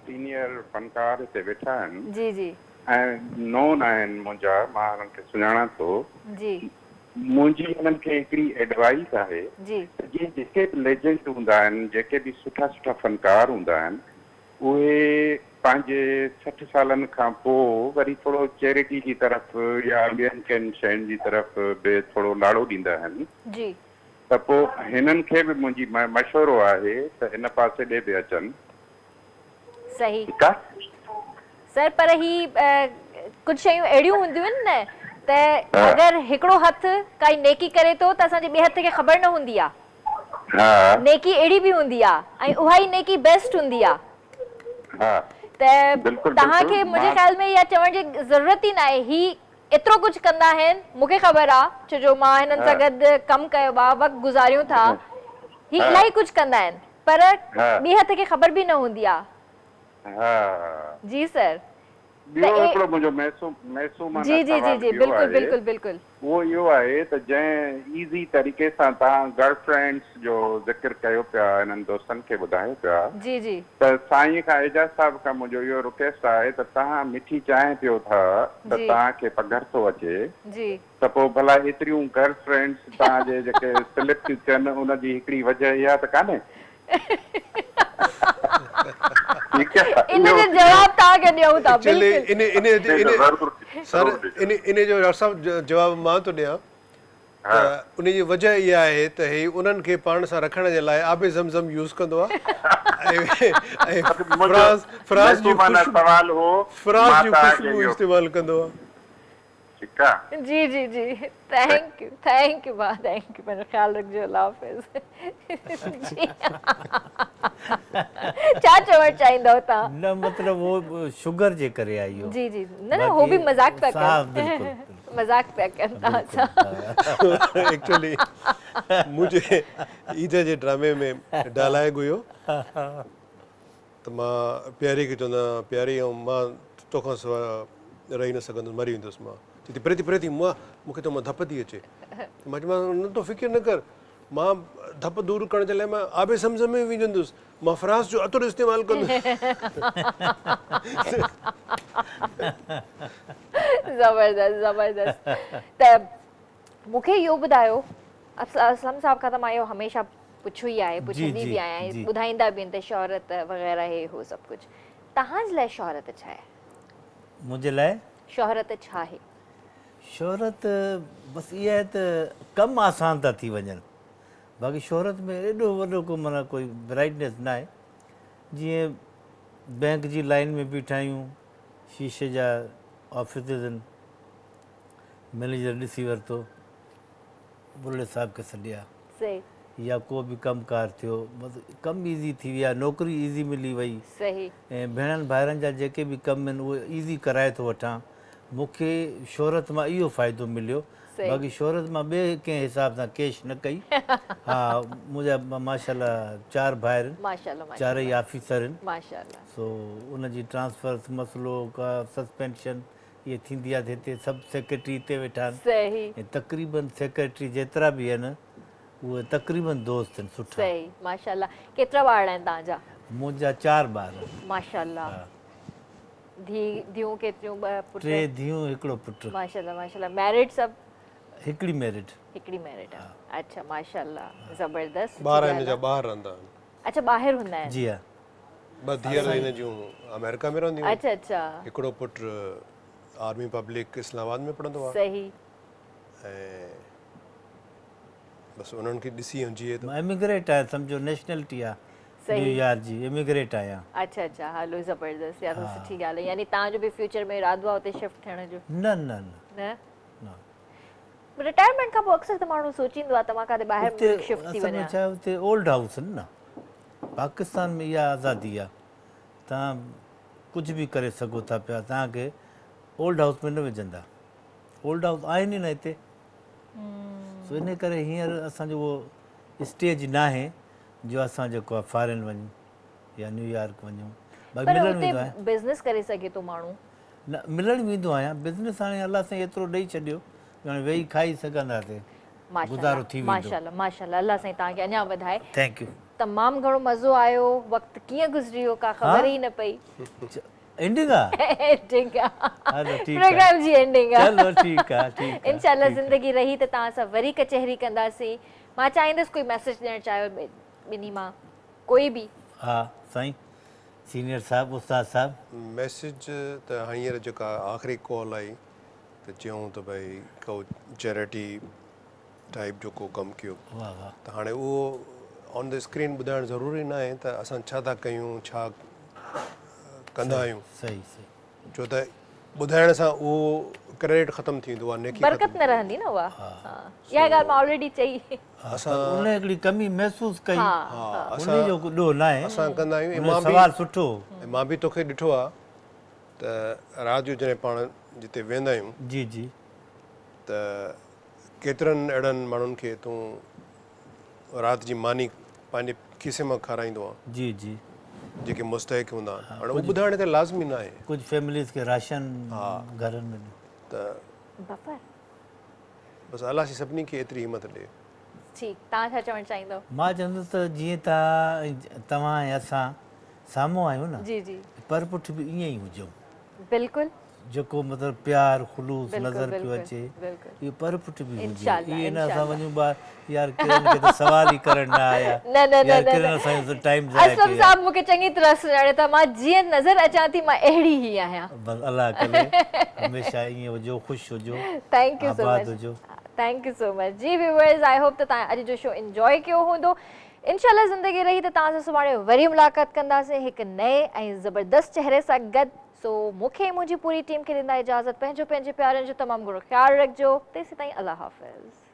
सीनियर फनकार हिते वेठा आहिनि जी जी ऐं नोन आहिनि मुंहिंजा, मां हुननि खे सुञाणां थो। जी मुंहिंजी हुननि खे हिकिड़ी एडवाइस आहे जी त जीअं जेके बि लेजेंड हूंदा आहिनि, जेके बि सुठा सुठा फनकार हूंदा आहिनि, उहे पंहिंजे 60 सालनि खां पोइ वरी थोरो चैरिटी जी तरफ़ या ॿियनि कंहिं शयुनि जी तरफ़ बि थोरो लाड़ो ॾींदा आहिनि। जी त पोइ हिननि खे बि मुंहिंजी मशवरो आहे त इन पासे ॾे बि अचनि। सही ठीकु आहे सर, पर ही कुझु शयूं अहिड़ियूं हूंदियूं आहिनि न त अगरि हिकिड़ो हथु काई नेकी करे थो त असांजे ॿिए हथ खे ख़बर न हूंदी आहे। हा नेकी अहिड़ी बि हूंदी आहे ऐं उहा ई नेकी बेस्ट हूंदी आहे। हा त तव्हांखे मुंहिंजे ख्याल में इहा चवण जी ज़रूरत ई न आहे, ही एतिरो कुझु कंदा आहिनि, मूंखे ख़बर आहे छो जो मां हिननि सां गॾु कमु कयो आहे, वक़्तु गुज़ारियूं था, ही इलाही कुझु कंदा आहिनि पर ॿिए हथ खे ख़बर बि न हूंदी आहे। जी सर। ॿियो हिकिड़ो मुंहिंजो महसूमाना जी जी जी जी बिल्कुलु बिल्कुलु बिल्कुलु उहो इहो आहे त जंहिं ईज़ी तरीक़े सां तव्हां गर्लफ्रेंड्स जो ज़िक्र कयो पिया, हिननि दोस्तनि खे ॿुधायो पिया, जी जी त साईं खां एजाज साहिब खां मुंहिंजो इहो रिक्वेस्ट आहे त तव्हां मिठी चांहि पियो था त तव्हांखे पघर थो अचे, जी त पोइ भला एतिरियूं गर्लफ्रेंड्स तव्हांजे जेके सिलेक्ट थियनि, उनजी हिकिड़ी वजह इहा त कान्हे? इन जो जवाब तव्हांखे ॾियूं था। सर इन जो जवाब मां थो ॾियां त उन जी वजह इहा आहे त ही उन्हनि खे पाण सां रखण जे लाइ आबे ज़मज़म यूज़ कंदो आहे ऐं फ्रांस जी ख़ुशबू इस्तेमालु कंदो आहे। ठीकु आहे जी जी जी थैंक यू मां, थैंक यू, पंहिंजो ख़्यालु रखिजो। अल्लाह हाफ़िज़। जी छा चवणु चाहींदव तव्हां? न मतिलबु वो शुगर जे करे आहे इहो। जी जी न न हो बि मज़ाक पिया कनि, मज़ाक पिया कनि तव्हां सां। एक्चुअली मुंहिंजे ईद जे ड्रामे में डायलॉग हुयो त मां प्यारी खे चवंदा, प्यारी ऐं मां तोखां सवाइ रही न सघंदुसि, मरी वेंदुसि। मां चई प्रेती मूंखे त मां धप थी अचे। मां चयोमांसि न तो फ़िक्र न कर, मां धप दूरि करण जे लाइ मां आबे ज़मज़म में विझंदुसि, मां फ्रांस जो अतरु इस्तेमालु कंदुसि। ज़बरदस्त ज़बरदस्त। त मूंखे इहो ॿुधायो, असलम साहब खां त मां इहो हमेशह पुछो ई आहे, पुछंदी बि आहियां, ॿुधाईंदा बि आहिनि त शोहरत वग़ैरह हे हो सभु कुझु, तव्हांजे लाइ शोहरत छा आहे? मुंहिंजे लाइ शोहरत छा आहे? शोहरत बसि इहा आहे त कमु आसान था थी वञनि, बाक़ी शोहरत में एॾो वॾो को माना कोई ब्राइटनेस न आहे। जीअं बैंक जी लाइन में बीठा आहियूं, शीशे जा ऑफिसिस आहिनि, मैनेजर ॾिसी वरितो, बुले साहिब खे सॾिया, या को बि कमकार थियो, मतिलबु कमु ईज़ी थी विया, नौकिरी ईज़ी मिली वई। सही। ऐं भेणनि भाइरनि जा जेके बि कम आहिनि उहे ईज़ी कराए थो वठां। मूंखे शोहरत मां इहो फ़ाइदो मिलियो, बाक़ी शोहरत मां ॿिए कंहिं हिसाब सां केश न कई। हा मुंहिंजा माशाल्लाह 4 भाइर आहिनि, चारई ऑफिसर आहिनि, सो उनजी ट्रांसफर मसइलो का सस्पेंशन इहे थींदी आहे त हिते सभु सेक्रेटरी हिते वेठा आहिनि सही ऐं तक़रीबन सेक्रेटरी जेतिरा बि आहिनि उहे तक़रीबन दोस्त आहिनि सुठा सही माशाल्लाह केतिरा ॿार आहिनि तव्हांजा मुंहिंजा 4 ॿार माशाल्लाह हा धीअरूं केतिरियूं ॿ पुट 3 धीअरूं 1 पुटु माशाल्लाह माशाल्लाह मैरिड सभु हिकिड़ी मैरिड हिकिड़ी मैरिड आहे अच्छा माशाल्लाह ज़बरदस्त ॿार हिन जा ॿाहिरि रहंदा आहिनि अच्छा ॿाहिरि हूंदा आहिनि जी हा 2 धीअर हिन जूं अमेरिका में रहंदियूं आहिनि। अच्छा अच्छा हिकिड़ो पुटु आर्मी पब्लिक इस्लामाबाद में पढ़ंदो आहे सही ऐं बसि उन्हनि खे ॾिसी ऐं जीए थो। मां एमिग्रेट आहियां सम्झो नेशनलिटी आहे सही। न्यूयॉर्क जी एमिग्रेट आहियां अच्छा अच्छा हलो ज़बरदस्त या त सुठी ॻाल्हि आहे यानी तव्हांजो बि फ्यूचर में इरादो आहे उते शिफ्ट थियण जो न न न न न रिटायरमेंट खां पोइ अक्सर त माण्हू सोचींदो आहे त मां काथे ॿाहिरि हुते मुल्क शिफ्ट थी असल में वञा छा आहे, हुते ओल्ड हाउस आहिनि न पाकिस्तान में इहा आज़ादी आहे तव्हां कुझु बि करे सघो था पिया तव्हांखे ओल्ड हाउस में न विझंदा ओल्ड हाउस आहिनि ई न हिते सो इन करे हींअर असांजो उहो स्टेज न आहे जो असां जेको आहे फॉरेन वञूं या न्यूयॉर्क वञूं बाक़ी पर मिलणु उते वेंदो आहियां बिज़नेस करे सघे थो माण्हू न मिलणु वेंदो आहियां बिज़नेस हाणे अलाह साईं एतिरो ॾेई छॾियो की हाणे वेही खाई सघंदासीं गुज़ारो थी वेंदो माशाल्लाह माशाल्लाह अल्लाह साईं तव्हांखे अञा वधाए थैंक यू तमामु घणो मज़ो आयो वक़्तु कीअं गुज़री वियो का ख़बर ई न पई एंडिंग आहे एंडिंग हलो ठीकु आहे प्रोग्राम जी एंडिंग आहे चलो ठीकु आहे ठीकु आहे इंशाल्लाह ज़िंदगी रही त तव्हां सां वरी कचहरी कंदासीं मां चाहींदसि कोई मैसेज ॾियणु चाहियो ॿिन्ही मां कोई बि हा साईं सीनियर साहब उस्ताद साहब मैसेज त हींअर जेका आख़िरी कॉल आई त चयूं त भई को चैरिटी टाइप जो को कमु कयो वाह वाह त हाणे उहो ऑन द स्क्रीन ॿुधाइणु ज़रूरी न आहे त असां छा था कयूं छा कंदा आहियूं सही सही छो त ॿुधाइण सां उहो क्रेडिट ख़तमु थींदो आहे नेकी बरकत न रहंदी न उहा इहा ॻाल्हि मां ऑलरेडी चई असां उन हिकिड़ी कमी महसूसु कई हा उन जो को ॾोह न आहे असां कंदा आहियूं ऐं उन मां जो बि सवाल सुठो ऐं मां बि तोखे ॾिठो आहे त राति जो जॾहिं पाण जिते वेंदा आहियूं जी जी त केतिरनि अहिड़नि माण्हुनि खे तूं राति जी मानी पंहिंजे खीसे मां खाराईंदो आहे जी जी जेके मुस्तहिक हूंदा आहिनि हाणे उहो ॿुधाइण ते लाज़मी न आहे कुझु फैमिलीज़ खे राशन घरनि में त बफ़र बसि अलाह सी सभिनी खे एतिरी हिमत ॾिए ठीकु तव्हां छा चवणु चाहींदव मां चवंदुसि त जीअं तव्हां ऐं असां साम्हूं आहियूं न जी जी पर पुठ बि ईअं ई हुजूं बिल्कुलु जेको मतिलबु प्यार ख़ुलूस बिल्कुलु, नज़र पियो बिल्कुलु, अचे बिल्कुलु। इहो पर पुठ बि हुजे इंशाल्लाह, इहे न असां इंशाल्लाह। वञूं यार किरण खे त सवाल ई करण न आया न न न यार न किरण न असांजो टाइम ज़ाया असलम कयो साहब मूंखे चङी तरह सुञाणे था मां जीअं नज़र अचां थी मां अहिड़ी ई आहियां बसि अलाह करे हमेशह ईअं हुजो ख़ुशि हुजो थैंक यू सो आबाद मच हुजो थैंक यू सो मच जी व्यूअर्स आई होप त तव्हां अॼु जो शो इंजॉय कयो हूंदो इंशाल्लाह ज़िंदगी रही त तव्हां सां सुभाणे वरी मुलाक़ात कंदासीं हिकु नए ऐं ज़बरदस्त चेहरे सां गॾु सो मूंखे मुंहिंजी पूरी टीम खे ॾींदा इजाज़त पंहिंजे प्यारनि जो तमामु घणो ख़्यालु रखिजो तेसीं ताईं अल्लाह हाफ़िज़